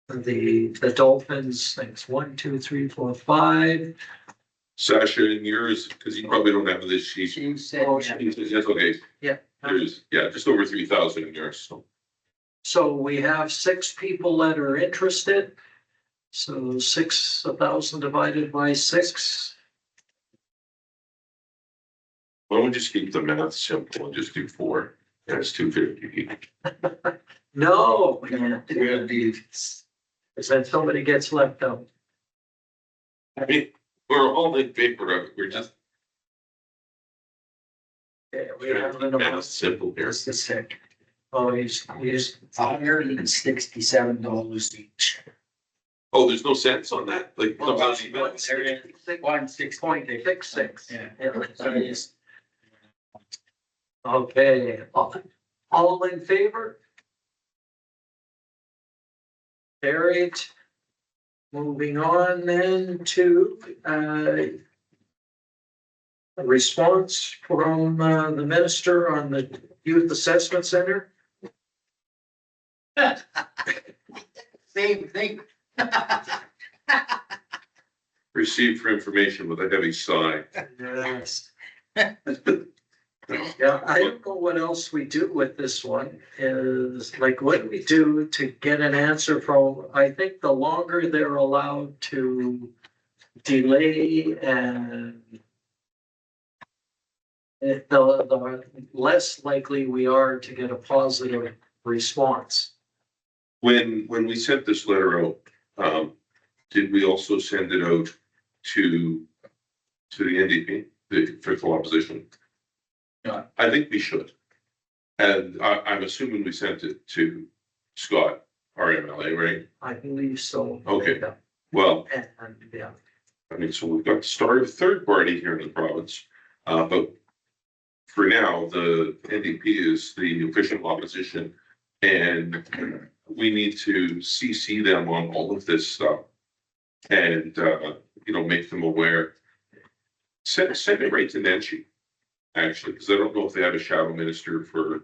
S1: the Dolphins, things 1, 2, 3, 4, 5.
S5: Sasha, in yours, because you probably don't have this sheet.
S2: She said,
S1: Oh,
S2: yeah.
S5: That's okay.
S1: Yeah.
S5: There's, yeah, just over 3,000 in yours, so.
S1: So we have 6 people that are interested. So 6,000 divided by 6.
S5: Why don't we just keep the math simple and just do 4? That's 250.
S1: No, we can't do
S2: We'll
S1: that,
S2: do
S1: because then somebody gets left out.
S5: I mean, we're all in favor of it, we're just
S1: Okay, we have an
S5: math
S1: amount.
S5: simple here.
S2: Just a sec.
S1: Oh, he's
S2: $167 each.
S5: Oh, there's no cents on that? Like,
S1: Well,
S5: no,
S2: There is
S1: 1.66.
S2: Yeah.
S1: So it is. Okay, all in favor? Carried. Moving on then to, a response from, the minister on the Youth Assessment Center.
S2: Same thing.
S5: Received for information with a heavy sigh.
S1: Yes. Yeah, I don't know what else we do with this one, is like, what do we do to get an answer from, I think the longer they're allowed to delay and the less likely we are to get a positive response.
S5: When we sent this letter out, did we also send it out to the NDP, the official opposition?
S6: Yeah.
S5: I think we should. And I'm assuming we sent it to Scott, our MLA, right?
S1: I believe so.
S5: Okay. Well,
S1: And, yeah,
S5: I mean, so we've got to start a third party here in the province. But for now, the NDP is the official opposition. And we need to CC them on all of this stuff. And, make them aware. Send it right to Nenshi, actually, because I don't know if they have a shadow minister for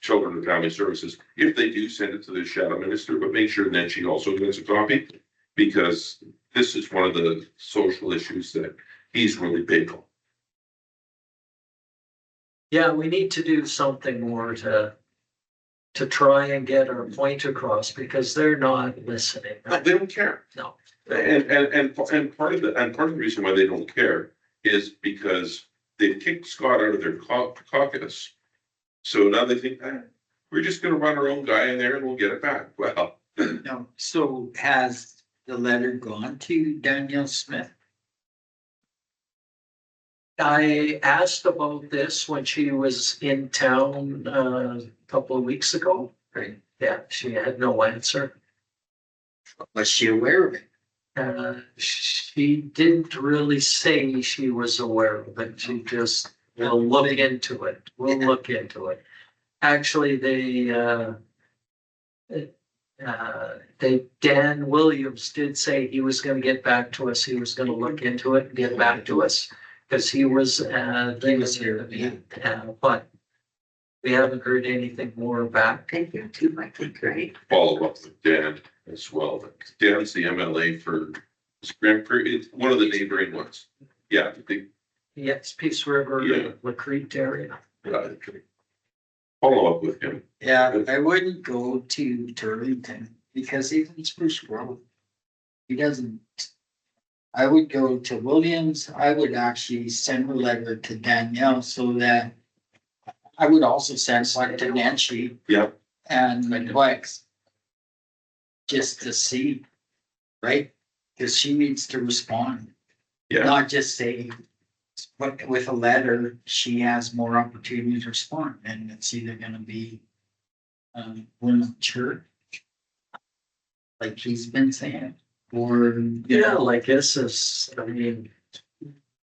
S5: children and family services. If they do, send it to the shadow minister, but make sure Nenshi also gets a copy, because this is one of the social issues that he's really big on.
S1: yeah, we need to do something more to try and get our point across, because they're not listening.
S5: But they don't care.
S1: No.
S5: And part of the reason why they don't care is because they've kicked Scott out of their caucus. So now they think, we're just gonna run our own guy in there and we'll get it back. Well,
S2: No, so has the letter gone to Danielle Smith?
S1: I asked about this when she was in town a couple of weeks ago.
S2: Right.
S1: Yeah, she had no answer.
S2: Was she aware of it?
S1: She didn't really say she was aware of it. She just, we'll look into it. We'll look into it. Actually, Dan Williams did say he was gonna get back to us. He was gonna look into it and get back to us. Cause he was here, but we haven't heard anything more back.
S8: Thank you too, I think, right?
S5: follow up with Dan as well. Dan's the MLA for Grand Prairie, it's one of the neighboring ones. Yeah,
S1: Yes, Peace River,
S5: Yeah.
S1: LaCrete area.
S5: follow up with him.
S2: Yeah, I wouldn't go to Turlington because even Spruce Grove. He doesn't. I would go to Williams. I would actually send a letter to Danielle so that I would also send one to Nancy.
S5: Yeah.
S2: And what? Just to see, right? Because she needs to respond.
S5: Yeah.
S2: Not just say, but with a letter, she has more opportunity to respond, and it's either gonna be we're not sure. Like he's been saying, or,
S1: Yeah, like this is, I mean,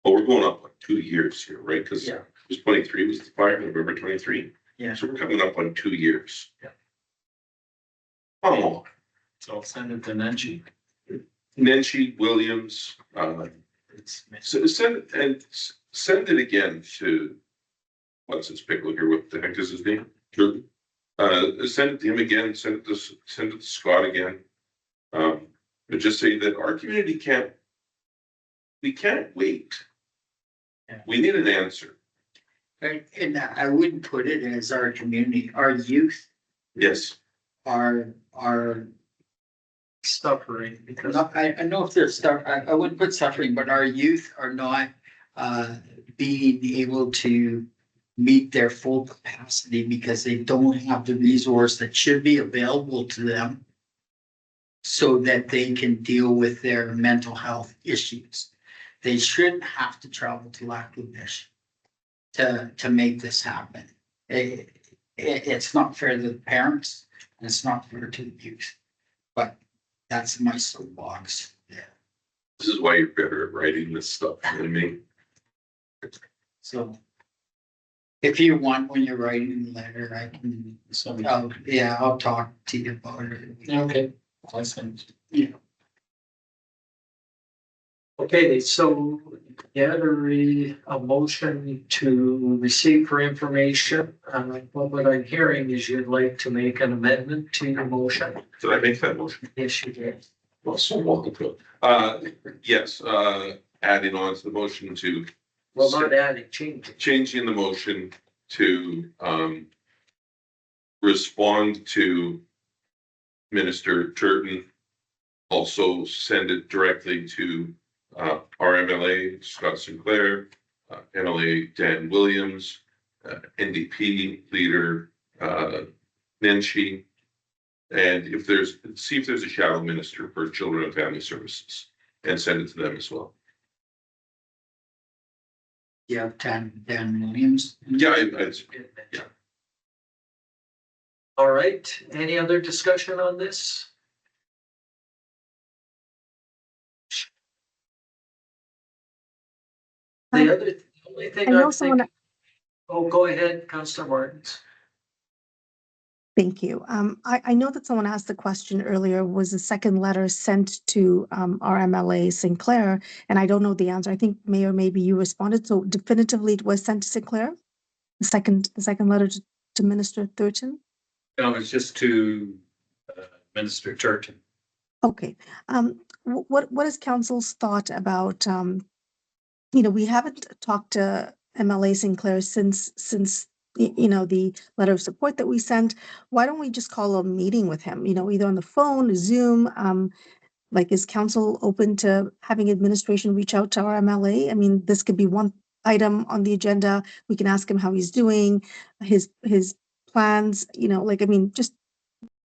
S5: Well, we're going up like 2 years here, right? Cause
S1: Yeah.
S5: it was 23 was the fire, November 23.
S2: Yeah.
S5: So we're coming up on 2 years.
S1: Yeah.
S5: Oh,
S6: So I'll send it to Nenshi.
S5: Nenshi, Williams, so send it again to, what's his pickle here, what the heck is his name? Sure. Send it to him again, send it to Scott again. But just say that our community we can't wait.
S2: Yeah.
S5: We need an answer.
S2: and I wouldn't put it as our community, our youth
S5: Yes,
S2: are
S1: suffering because
S2: I know if there's stuff, I wouldn't put suffering, but our youth are not being able to meet their full capacity because they don't have the resource that should be available to them so that they can deal with their mental health issues. They shouldn't have to travel to Lac La Biche to make this happen. It's not fair to the parents and it's not fair to the youth. But that's my soapbox. Yeah.
S5: this is why you're better at writing this stuff than me.
S2: So. If you want, when you're writing the letter, I can, I'll talk to you about it.
S6: Okay. I'll send.
S2: Yeah.
S1: okay, so get a motion to receive for information. What I'm hearing is you'd like to make an amendment to your motion.
S5: Did I make that motion?
S1: Yes, you did.
S5: Well, so welcome to it. Yes, adding on to the motion to
S1: Well, not adding, changing.
S5: changing the motion to respond to Minister Turton. Also send it directly to our MLA Scott Sinclair, MLA Dan Williams, NDP leader Nenshi. And if there's, see if there's a shadow minister for children and family services and send it to them as well.
S2: Yeah, Dan Williams.
S5: Yeah, yeah.
S1: All right, any other discussion on this? The only
S4: I
S1: thing
S4: know
S1: I'm
S4: someone,
S1: thinking, oh, go ahead, Councillor Martins.
S4: thank you. I know that someone asked the question earlier, was the second letter sent to our MLA Sinclair? And I don't know the answer. I think Mayor, maybe you responded. So definitively it was sent to Sinclair? The second letter to Minister Thurton?
S6: No, it's just to Minister Turton.
S4: Okay. What is council's thought about, we haven't talked to MLA Sinclair since the letter of support that we sent. Why don't we just call a meeting with him, either on the phone, Zoom? Like, is council open to having administration reach out to our MLA? I mean, this could be one item on the agenda. We can ask him how he's doing, his plans, just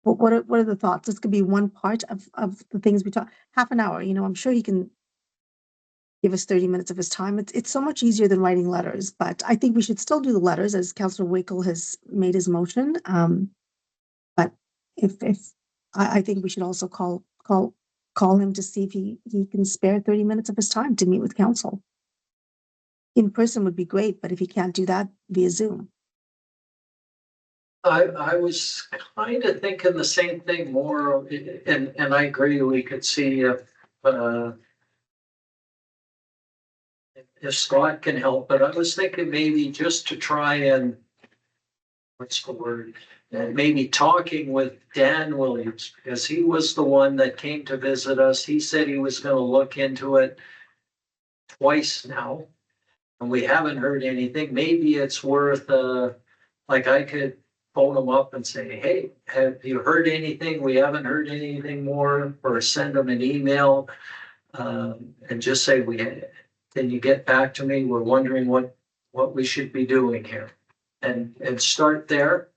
S4: what are the thoughts? This could be one part of the things we talk, half an hour, I'm sure he can give us 30 minutes of his time. It's so much easier than writing letters, but I think we should still do the letters as Councillor Wakel has made his motion. But if I think we should also call him to see if he can spare 30 minutes of his time to meet with council. In person would be great, but if he can't do that via Zoom.
S1: I was kind of thinking the same thing more, and I agree, we could see if Scott can help, but I was thinking maybe just to try and, what's the word? Maybe talking with Dan Williams, because he was the one that came to visit us. He said he was gonna look into it twice now, and we haven't heard anything. Maybe it's worth, like I could phone him up and say, hey, have you heard anything? We haven't heard anything more, or send him an email. And just say, can you get back to me? We're wondering what we should be doing here. And start there.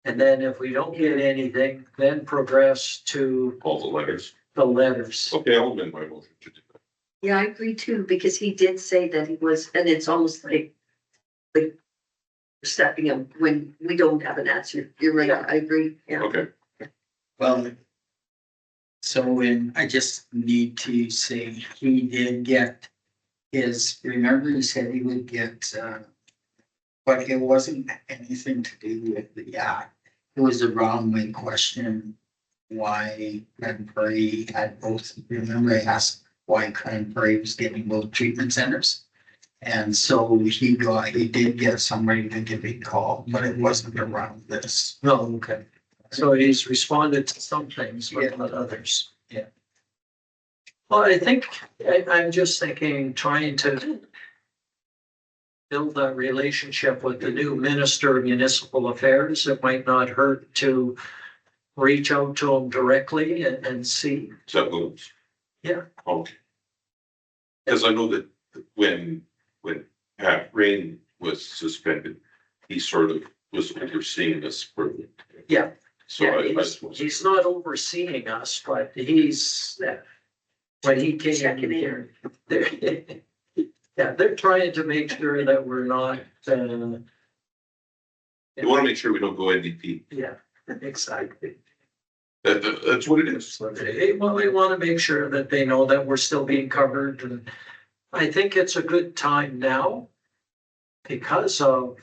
S1: And then if we don't get anything, then progress to
S5: All the letters.
S1: the letters.
S5: Okay, I'll amend my motion to do that.
S8: Yeah, I agree too, because he did say that he was, and it's almost like stepping him when we don't have an answer. You're right, I agree, yeah.
S5: Okay,
S2: Well, so when I just need to say he did get remember he said he would get, but it wasn't anything to do with the act. It was a wrong way question. Why Cran Prairie had both, remember I asked why Cran Prairie was getting both treatment centers? And so he did get somebody to give a call, but it wasn't around this.
S1: No, okay. So he's responded to some things, but not others.
S2: Yeah.
S1: Well, I think, I'm just thinking, trying to build that relationship with the new Minister of Municipal Affairs. It might not hurt to reach out to him directly and see.
S5: is that Williams?
S1: Yeah.
S5: Okay. Because I know that when Pat Rain was suspended, he sort of was overseeing this for.
S1: Yeah.
S5: So
S1: Yeah,
S5: I suppose.
S1: he's not overseeing us, but he's, when he came in
S8: Checking in.
S1: here, they're trying to make sure that we're not,
S5: You want to make sure we don't go NDP.
S1: yeah, exactly.
S5: That's what it is.
S1: So they want to make sure that they know that we're still being covered, and I think it's a good time now because of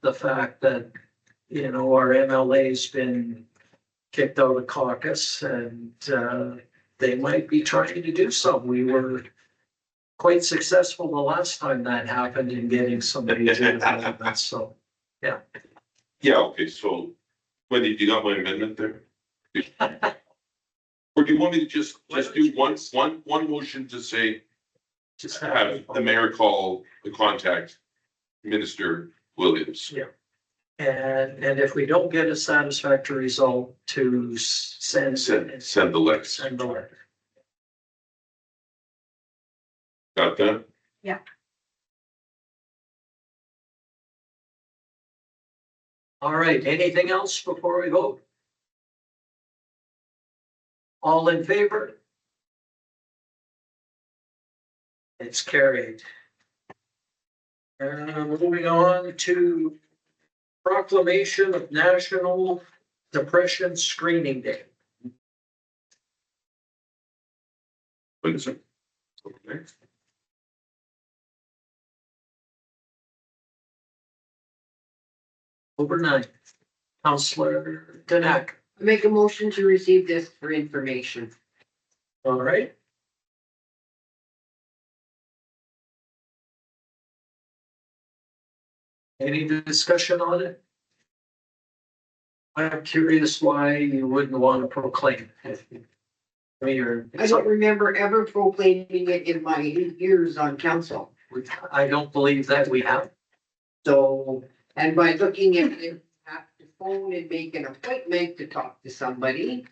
S1: the fact that, our MLA's been kicked out of caucus, and they might be trying to do some. We were quite successful the last time that happened in getting somebody to development, so.
S5: Yeah, okay, so Wendy, you got my amendment there? Or do you want me to just do one motion to say,
S1: Just
S5: have the mayor call the contact Minister Williams?
S1: Yeah. And if we don't get a satisfactory result, to send
S5: Send the letter.
S1: Send the letter.
S5: Got that?
S1: All right, anything else before we vote? All in favor? It's carried. Moving on to proclamation of National Depression Screening Day.
S5: What is it? Okay.
S1: Overnight. Counselor Danak.
S7: Make a motion to receive this for information.
S1: All right. Any discussion on it? I'm curious why you wouldn't want to proclaim it. I mean,
S7: I don't remember ever proclaiming it in my 8 years on council.
S1: I don't believe that we have.
S7: So, and by looking at it, you have to phone and make an appointment to talk to somebody.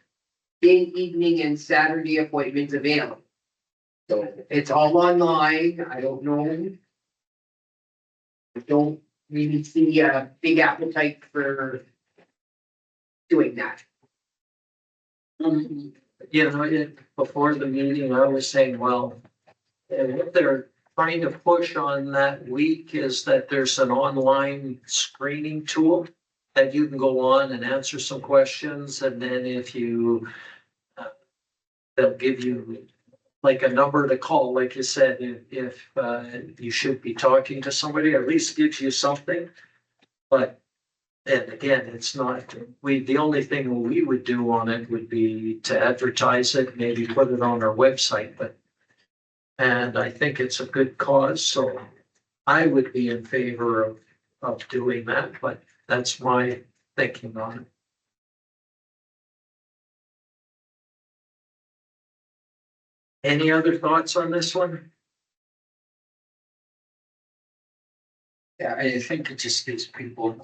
S7: Day, evening and Saturday appointments available. So it's all online. I don't know. I don't really see a big appetite for doing that.
S1: You know, before the meeting, I was saying, well, what they're trying to push on that week is that there's an online screening tool that you can go on and answer some questions, and then if you, they'll give you like a number to call, like you said, if you should be talking to somebody, at least gives you something. But, and again, it's not, the only thing we would do on it would be to advertise it, maybe put it on our website, but. And I think it's a good cause, so I would be in favor of doing that, but that's my thinking on it. Any other thoughts on this one?
S2: Yeah, I think it just gives people.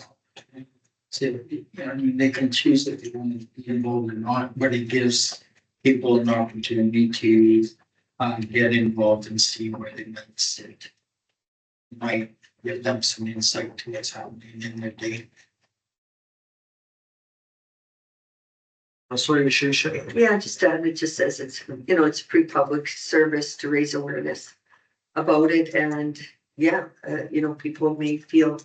S2: So, I mean, they can choose if they want to be involved or not, but it gives people an opportunity to get involved and see where they might sit. Might give them some insight to what's happening in their day.
S1: That's what you should.
S8: Yeah, just it just says it's, you know, it's free public service to raise awareness about it, and yeah, you know, people may feel,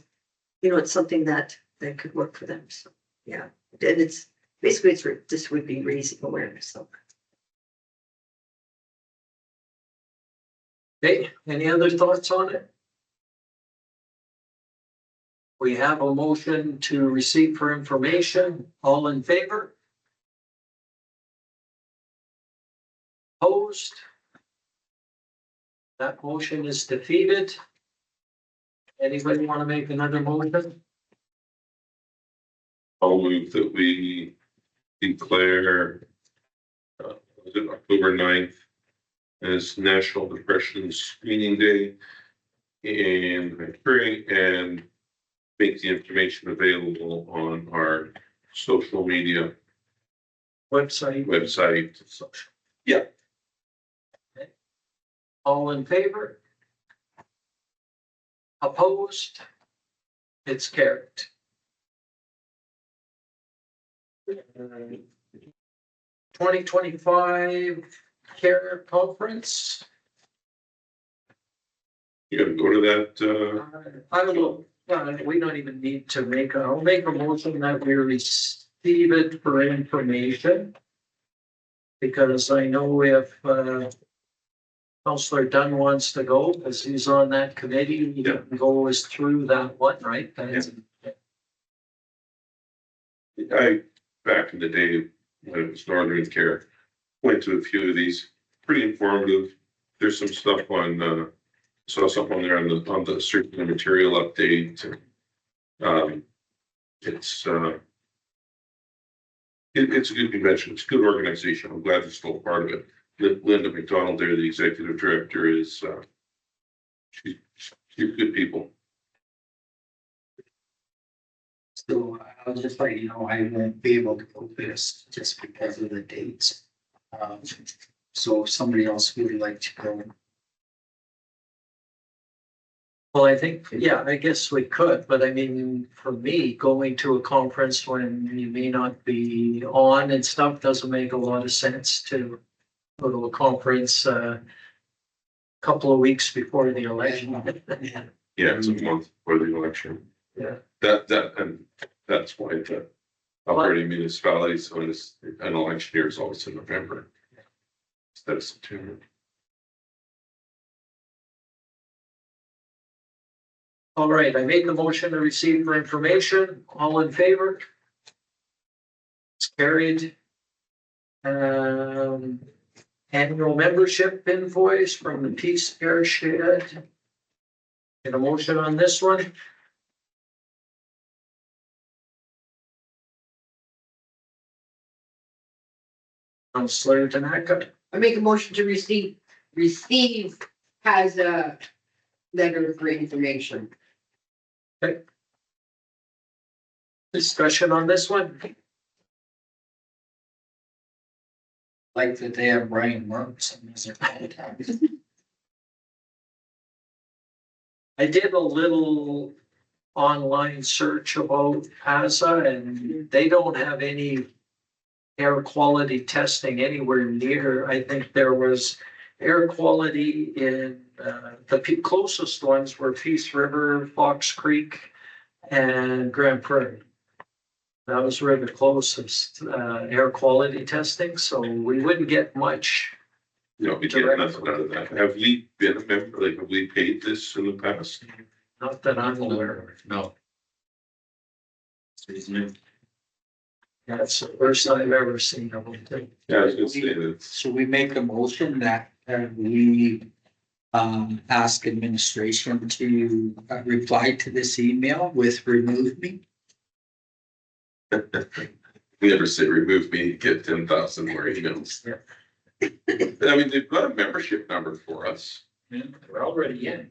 S8: you know, it's something that could work for them, so, yeah. And it's, basically, this would be raising awareness, so.
S1: Okay, any other thoughts on it? We have a motion to receive for information. All in favor? Opposed? That motion is defeated. Anybody want to make another motion?
S5: I'll move that we declare, was it October 9th as National Depression Screening Day, and make the information available on our social media website. Yeah.
S1: Okay. All in favor? Opposed? It's carried. 2025 CARE Conference.
S5: You gotta go to that,
S1: I don't know, we don't even need to I'll make a motion that we receive it for information. Because I know if, Counselor Dunn wants to go, because he's on that committee, he can go us through that one, right?
S5: back in the day, when it was Northern Care, went to a few of these, pretty informative. There's some stuff on, saw something on there on the circular material update. It's a good convention. It's a good organization. I'm glad it's still part of it. Linda McDonald there, the executive director, is, she's good people.
S2: So I'll just let you know, I won't be able to go this just because of the dates. So if somebody else would like to go.
S1: Well, I think, yeah, I guess we could, but I mean, for me, going to a conference when you may not be on and stuff doesn't make a lot of sense to go to a conference, couple of weeks before the election.
S5: Yeah, it's a month before the election.
S1: Yeah.
S5: And that's why the operating municipalities, when it's an election year is always in November. Instead of September.
S1: All right, I made the motion to receive for information. All in favor? It's carried. Annual membership invoice from the Peace Air Shed. Get a motion on this one? Councillor Tanaka,
S7: I make a motion to receive has a letter for information.
S1: discussion on this one?
S2: Like that they have Brian Marks as their contact.
S1: I did a little online search about PASA and they don't have any air quality testing anywhere near. I think there was air quality in, the closest ones were Peace River, Fox Creek, and Grand Prairie. That was where the closest, air quality testing, so we wouldn't get much.
S5: You know, we get nothing out of that. Have we been a member, like, have we paid this in the past?
S1: Not that I'm aware of.
S6: No. It's new.
S1: That's the first I've ever seen of it.
S5: Yeah, I was gonna say that.
S2: So we make a motion that we ask administration to reply to this email with remove me.
S5: We never say remove me, get 10,000 more emails.
S1: Yeah.
S5: I mean, they've got a membership number for us.
S1: We're already in.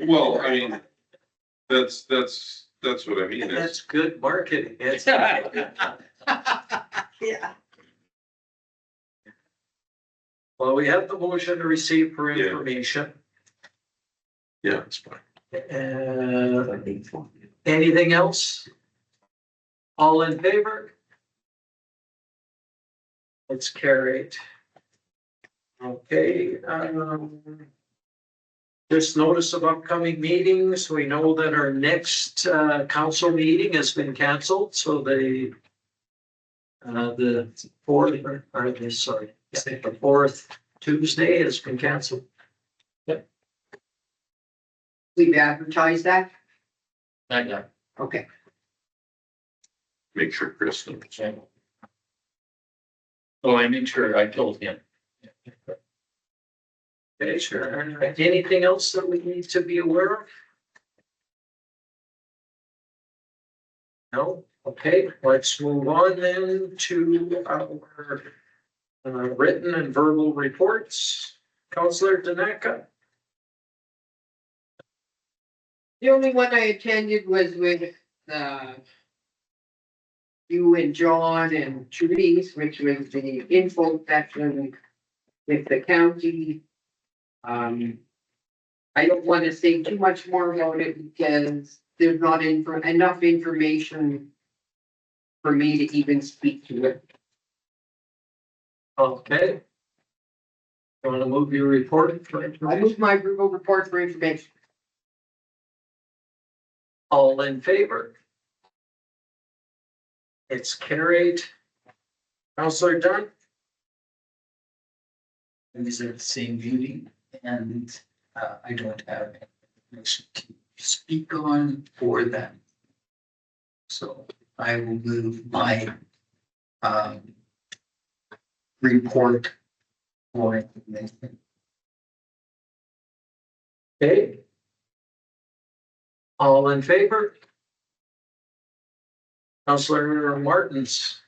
S5: Well, I mean, that's what I mean.
S1: That's good marketing. It's-
S8: Yeah.
S1: Well, we have the motion to receive for
S5: Yeah.
S1: information.
S5: Yeah, it's fine.
S1: Anything else? All in favor? It's carried. Okay, just notice of upcoming meetings. We know that our next council meeting has been canceled, so the fourth, the fourth Tuesday has been canceled.
S7: We've advertised that,
S6: Not yet.
S7: okay.
S5: Make sure Chris knows.
S6: Oh, I made sure I told him.
S1: Okay, sure. Anything else that we need to be aware of? No? Okay, let's move on then to our written and verbal reports. Councillor Tanaka.
S7: The only one I attended was with, you and John and Therese, which was the info section with the county. I don't want to say too much more about it because there's not enough information for me to even speak to it.
S1: Okay. You want to move your report?
S7: I move my approval report for information.
S1: All in favor? It's carried. Councillor Dunn?
S2: These are the same meeting and I don't have information to speak on for them. So I will move my report for information.
S1: Okay. All in favor? Councillor Martins?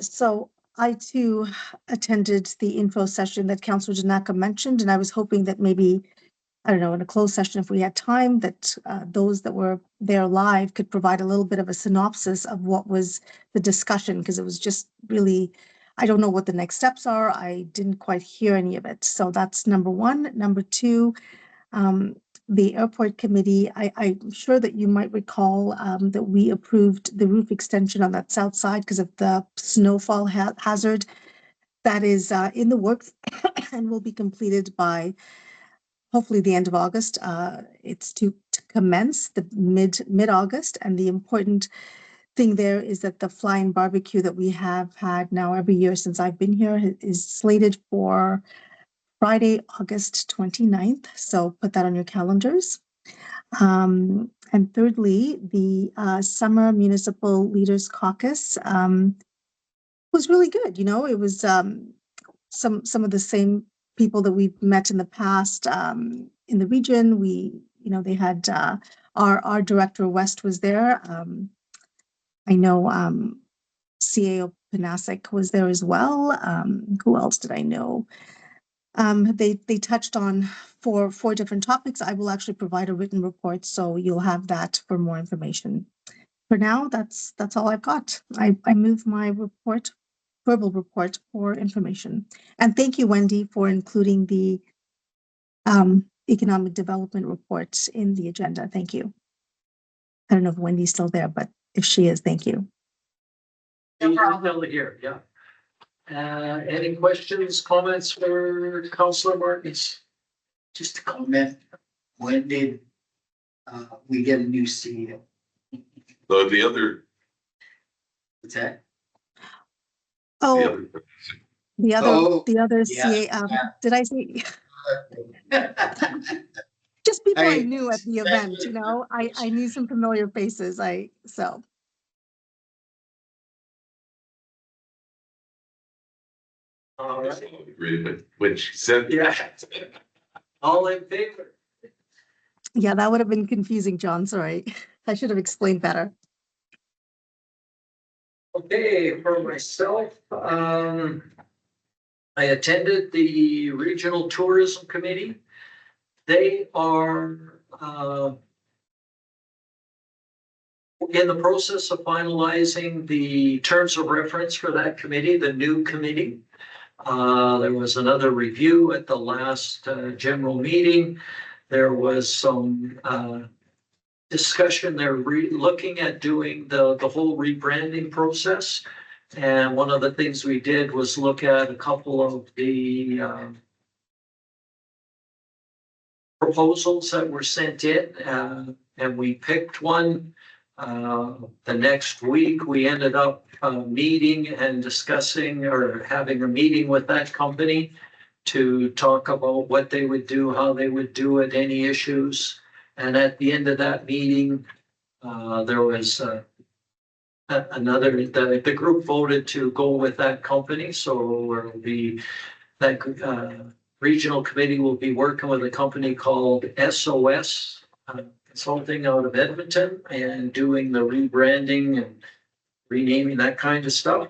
S4: So I too attended the info session that Councillor Janaka mentioned, and I was hoping that maybe, I don't know, in a closed session, if we had time, that those that were there live could provide a little bit of a synopsis of what was the discussion, because it was just really I don't know what the next steps are. I didn't quite hear any of it. So that's number one. Number two, the airport committee, I'm sure that you might recall that we approved the roof extension on that south side because of the snowfall hazard. That is in the works and will be completed by hopefully the end of August. It's to commence the mid-August, and the important thing there is that the flying barbecue that we have had now every year since I've been here is slated for Friday, August 29th. So put that on your calendars. And thirdly, the Summer Municipal Leaders Caucus was really good. You know, it was some of the same people that we've met in the past in the region. They had our director West was there. I know CAO Panasic was there as well. Who else did I know? They touched on four different topics. I will actually provide a written report, so you'll have that for more information. For now, that's all I've got. I move my verbal report for information. And thank you, Wendy, for including the economic development reports in the agenda. Thank you. I don't know if Wendy's still there, but if she is, thank you.
S1: No problem. Still here, yeah. Any questions, comments for Councillor Martins?
S2: Just a comment, when did we get a new CEO?
S5: So the other,
S2: What's that?
S4: Oh,
S5: the other,
S4: the other
S2: yeah,
S4: CA,
S2: yeah.
S4: did I say? Just people I
S2: Hey,
S4: knew at the event, you know, I knew some familiar faces, so.
S1: All right,
S5: really, when she said.
S1: yeah. All in favor?
S4: Yeah, that would have been confusing, John, sorry. I should have explained better.
S1: Okay, for myself, I attended the Regional Tourism Committee. They are in the process of finalizing the terms of reference for that committee, the new committee. There was another review at the last general meeting. There was some discussion. They're looking at doing the whole rebranding process. And one of the things we did was look at a couple of the proposals that were sent in, and we picked one. The next week, we ended up meeting and discussing or having a meeting with that company to talk about what they would do, how they would do it, any issues. And at the end of that meeting, there was the group voted to go with that company. So that regional committee will be working with a company called SOS Consulting out of Edmonton and doing the rebranding and renaming, that kind of stuff,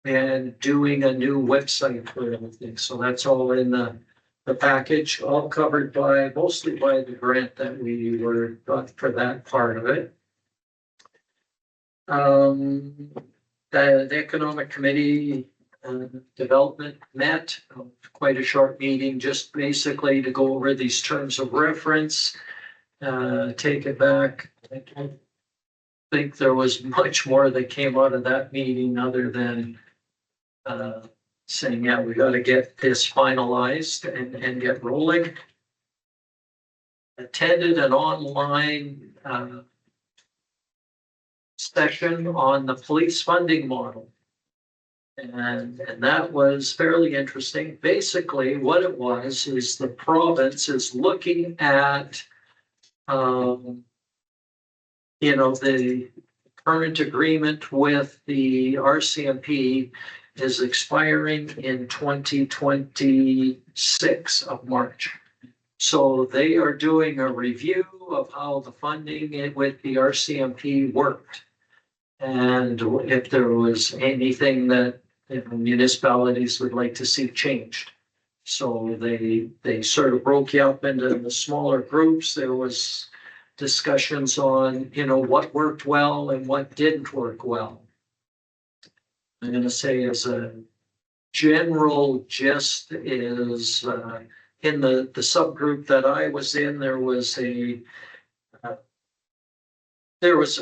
S1: and doing a new website for everything. So that's all in the package, all covered mostly by the grant that we got for that part of it. The Economic Committee Development met, quite a short meeting, just basically to go over these terms of reference, take it back. I don't think there was much more that came out of that meeting other than saying, yeah, we got to get this finalized and get rolling. Attended an online session on the police funding model. And that was fairly interesting. Basically, what it was is the province is looking at, the current agreement with the RCMP is expiring in 2026 of March. So they are doing a review of how the funding with the RCMP worked. And if there was anything that municipalities would like to see changed. So they sort of broke you up into the smaller groups. There was discussions on, what worked well and what didn't work well. I'm going to say as a general gist is, in the subgroup that I was in, there was a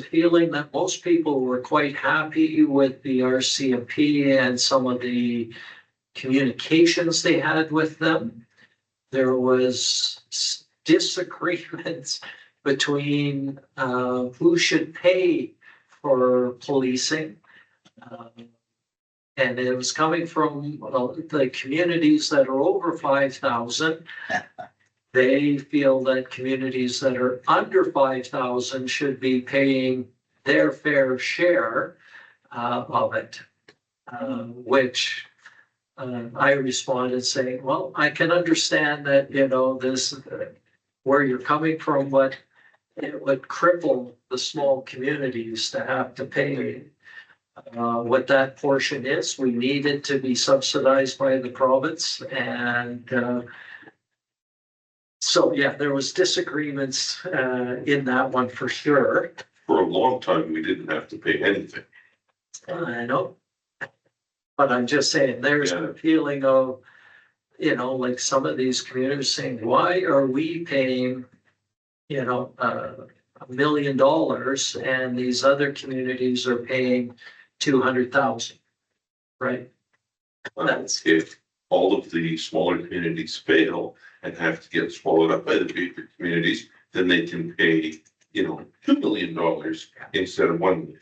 S1: feeling that most people were quite happy with the RCMP and some of the communications they had with them. There was disagreements between who should pay for policing. And it was coming from the communities that are over 5,000. They feel that communities that are under 5,000 should be paying their fair share of it, which I responded saying, well, I can understand that, this, where you're coming from, but it would cripple the small communities to have to pay what that portion is. We need it to be subsidized by the province. And so, yeah, there was disagreements in that one for sure.
S5: For a long time, we didn't have to pay anything.
S1: I know. But I'm just saying, there's
S5: Yeah.
S1: a feeling of, like some of these communities saying, why are we paying, $1 million and these other communities are paying 200,000, right? That's-
S5: If all of the smaller communities fail and have to get swallowed up by the bigger communities, then they can pay, $2 million instead of $1 million.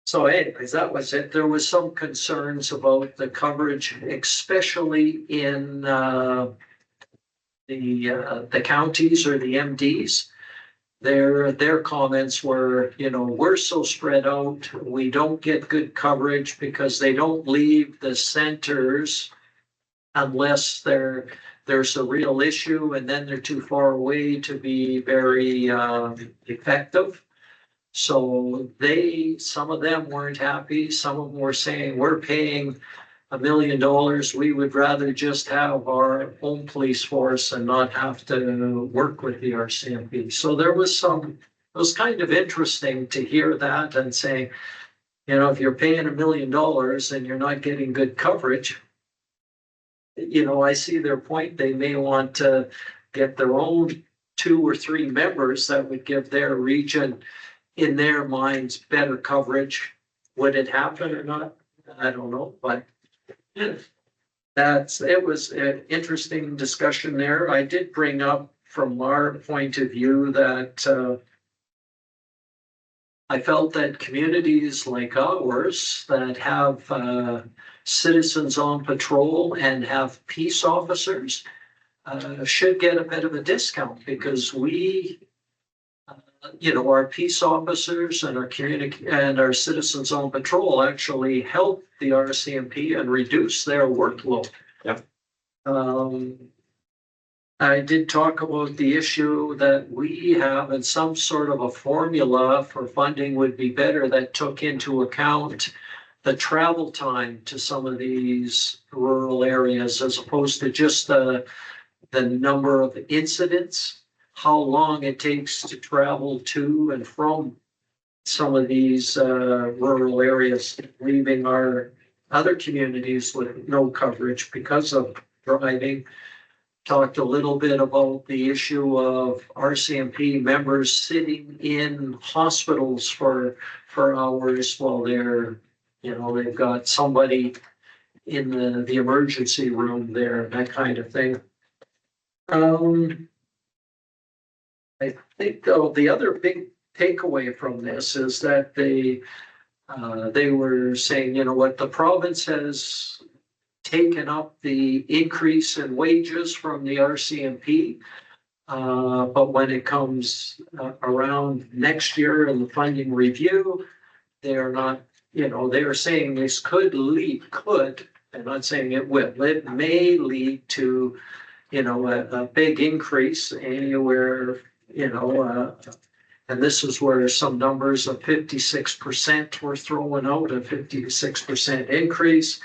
S1: So anyways, that was it. There was some concerns about the coverage, especially in the counties or the MDs. Their comments were, we're so spread out, we don't get good coverage because they don't leave the centers unless there's a real issue and then they're too far away to be very effective. So some of them weren't happy. Some of them were saying, we're paying $1 million. We would rather just have our own police force and not have to work with the RCMP. So it was kind of interesting to hear that and saying, if you're paying $1 million and you're not getting good coverage, I see their point. They may want to get their own 2 or 3 members that would give their region, in their minds, better coverage. Would it happen or not? I don't know, but it was an interesting discussion there. I did bring up from our point of view that I felt that communities like ours that have citizens on patrol and have peace officers should get a bit of a discount because we, our peace officers and our citizens on patrol actually help the RCMP and reduce their workload.
S5: Yeah.
S1: I did talk about the issue that we have, and some sort of a formula for funding would be better that took into account the travel time to some of these rural areas as opposed to just the number of incidents, how long it takes to travel to and from some of these rural areas, leaving our other communities with no coverage because of driving. Talked a little bit about the issue of RCMP members sitting in hospitals for hours while they're, they've got somebody in the emergency room there, that kind of thing. I think though the other big takeaway from this is that they were saying, the province has taken up the increase in wages from the RCMP. But when it comes around next year in the funding review, they're not, they're saying this could, I'm not saying it will, it may lead to, a big increase anywhere, and this is where some numbers of 56% were thrown out, a 56% increase.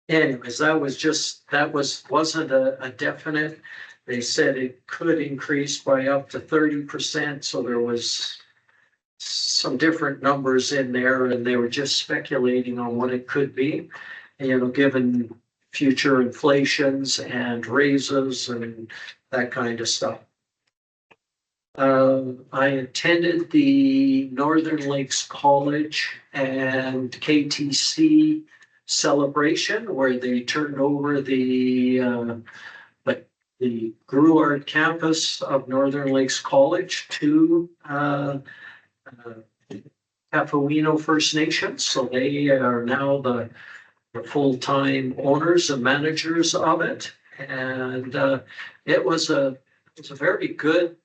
S1: Anyways, wasn't a definite. They said it could increase by up to 30%. So there was some different numbers in there, and they were just speculating on what it could be. You know, given future inflations and raises and that kind of stuff. I attended the Northern Lakes College and KTC celebration where they turned over the Gruard campus of Northern Lakes College to Cafuino First Nation. So they are now the full-time owners and managers of it. And it was a very good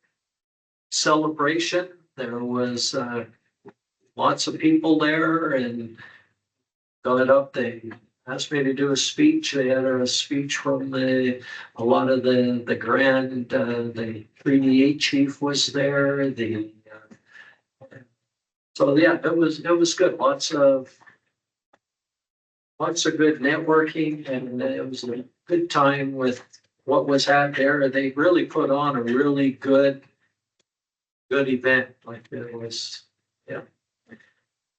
S1: celebration. There was lots of people there and got up. They asked me to do a speech. They had a speech from a lot of the grand, the 3D8 chief was there. So yeah, it was good. Lots of good networking, and it was a good time with what was had there. They really put on a really good event. Like it was, yeah.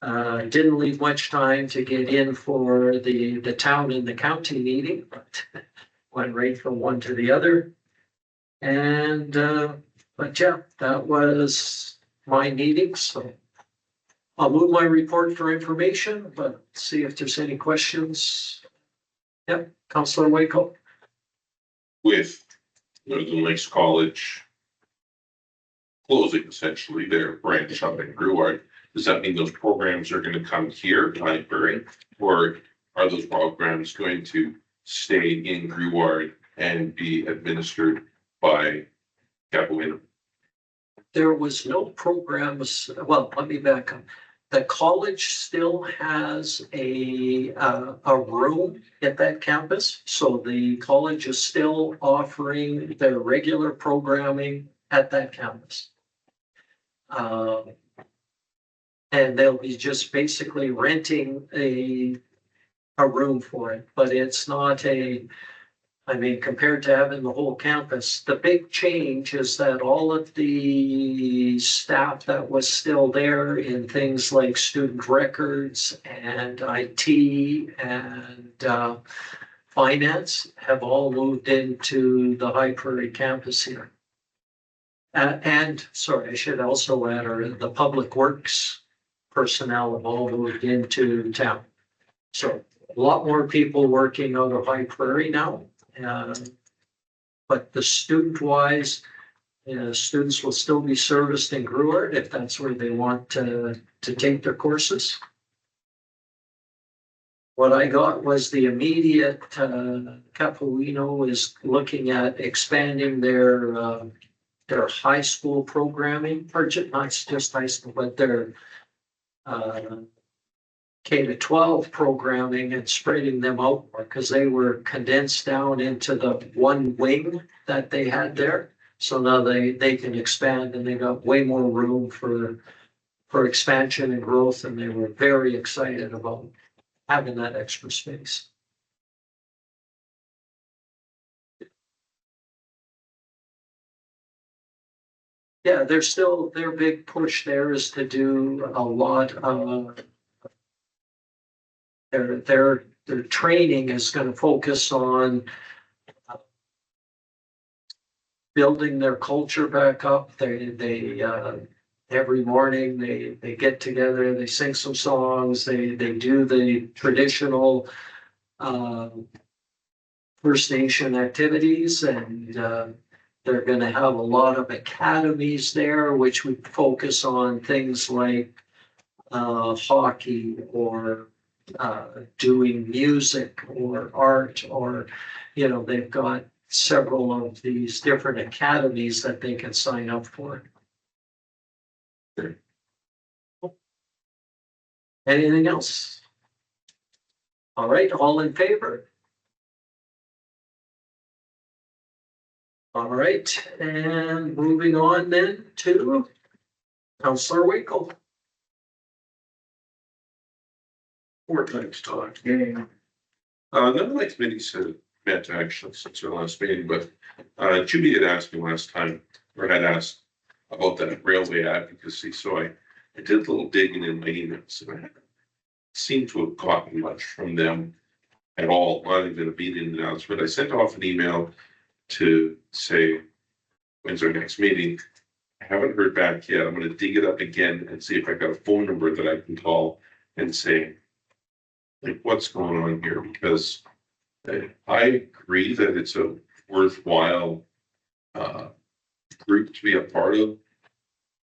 S1: Didn't leave much time to get in for the town and the county meeting, but went right from one to the other. And but yeah, that was my meeting. So I'll move my report for information, but see if there's any questions. Yep, Councillor Waco.
S5: With Northern Lakes College closing essentially their branch up in Gruard, does that mean those programs are going to come here to Highbury, or are those programs going to stay in Gruard and be administered by Capuano?
S1: There was no programs. Well, let me back up. The college still has a room at that campus, so the college is still offering their regular programming at that campus. And they'll be just basically renting a room for it, but it's not compared to having the whole campus, the big change is that all of the staff that was still there in things like student records and IT and finance have all moved into the High Prairie campus here. And sorry, I should also add, the public works personnel have all moved into town. So a lot more people working out of High Prairie now. But the student-wise, students will still be serviced in Gruard if that's where they want to take their courses. What I got was the immediate, Capuino is looking at expanding their high school programming, or not just high school, but their K-12 programming and spreading them out more because they were condensed down into the one wing that they had there. So now they can expand, and they got way more room for expansion and growth, and they were very excited about having that extra space. Yeah, their big push there is to do a lot of their training is going to focus on building their culture back up. They every morning they get together, they sing some songs, they do the traditional First Nation activities, and they're going to have a lot of academies there, which would focus on things like hockey or doing music or art, or, they've got several of these different academies that they can sign up for. Anything else? All right, all in favor? All right, and moving on then to Councillor Waco.
S5: 4 times talked. None of my committees have met actually since our last meeting, but Judy had asked me last time, or had asked about that railway advocacy, so I I did a little digging in my emails, and I haven't seemed to have gotten much from them at all, not even a meeting announcement. I sent off an email to say, when's our next meeting? I haven't heard back yet. I'm gonna dig it up again and see if I got a phone number that I can call and say, like, what's going on here? Because I agree that it's a worthwhile group to be a part of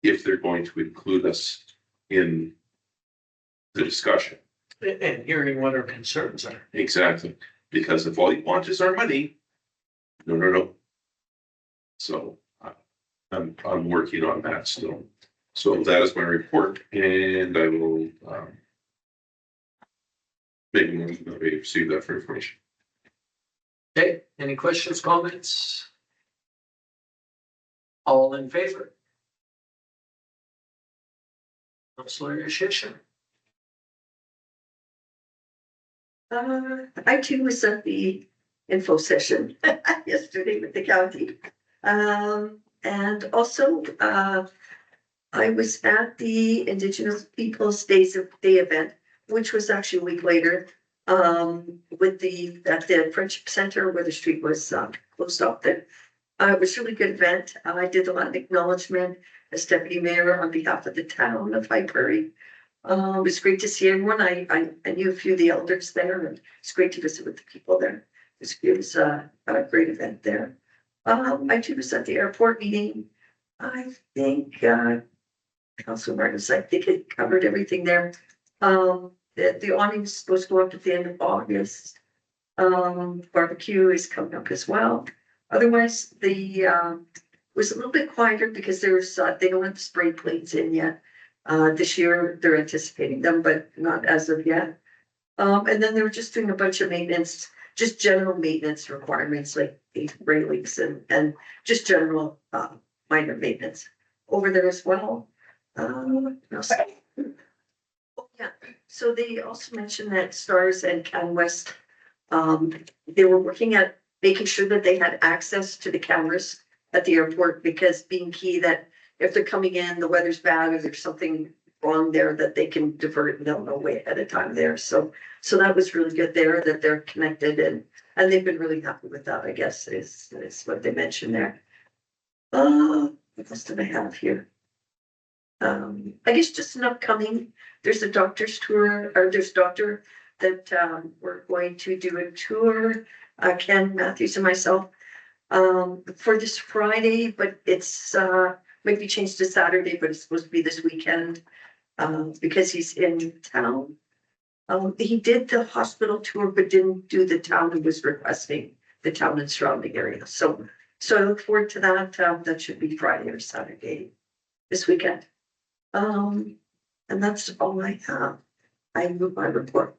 S5: if they're going to include us in the discussion.
S1: And hearing what our concerns are.
S5: Exactly, because if all you want is our money, no. So I'm working on that still. So that is my report, and I will make a motion that we receive that for information.
S1: Okay, any questions, comments? All in favor? Councillor Shishin.
S8: I too was at the info session yesterday with the county. And also, I was at the Indigenous Peoples Day event, which was actually a week later, with at the Friendship Center where the street was closed off there. It was a really good event. I did a lot of acknowledgement as deputy mayor on behalf of the town of High Prairie. It was great to see everyone. I knew a few of the elders there, and it's great to visit with the people there. It was a great event there. I too was at the airport meeting. I think Councilor Martin's, I think it covered everything there. The awning is supposed to go up at the end of August. Barbecue is coming up as well. Otherwise, was a little bit quieter because there was they don't have the spray plates in yet. This year they're anticipating them, but not as of yet. And then they were just doing a bunch of maintenance, just general maintenance requirements like railings and just general minor maintenance over there as well. Oh yeah, so they also mentioned that Stars and CanWest, they were working at making sure that they had access to the cameras at the airport, because being key that if they're coming in, the weather's bad, or there's something wrong there, that they can divert and they'll know way ahead of time there. So that was really good there, that they're connected, and they've been really happy with that, I guess, is what they mentioned there. What else did I have here? I guess just an upcoming, there's a doctor's tour, or there's doctor that we're going to do a tour, Ken Matthews and myself, for this Friday, but it's might be changed to Saturday, but it's supposed to be this weekend, because he's in town. He did the hospital tour, but didn't do the town he was requesting, the town and surrounding area. So I look forward to that. That should be Friday or Saturday this weekend. And that's all I have. I move my report.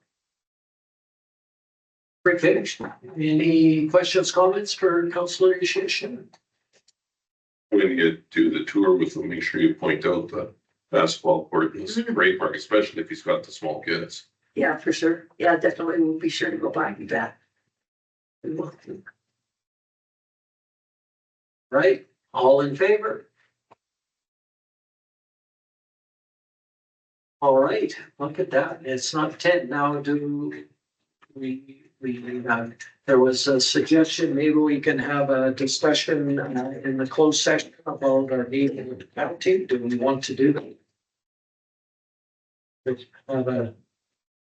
S1: Great finish. Any questions, comments for Councillor Shishin?
S5: When you do the tour with them, make sure you point out the basketball court and the parade park, especially if he's got the small kids.
S8: Yeah, for sure. Yeah, definitely. We'll be sure to go by and do that.
S1: Right, all in favor? All right, look at that. It's not 10 now. Do there was a suggestion, maybe we can have a discussion in the closed session about our meeting with the county. Do we want to do that?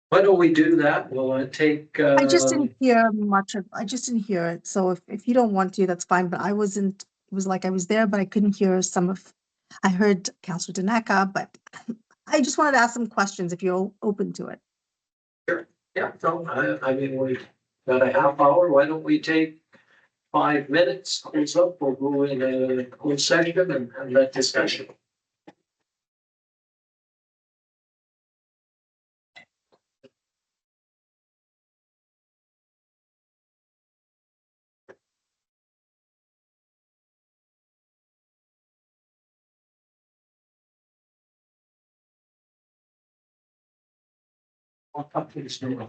S1: Why don't we do that? We'll take.
S4: I just didn't hear much of, I just didn't hear it. So if you don't want to, that's fine, but I wasn't, it was like I was there, but I couldn't hear I heard Councillor Danaka, but I just wanted to ask some questions if you're open to it.
S1: Yeah, no, I mean, we've got a half hour. Why don't we take 5 minutes, close up, we'll go in a closed session and have that discussion. I'll talk to you soon.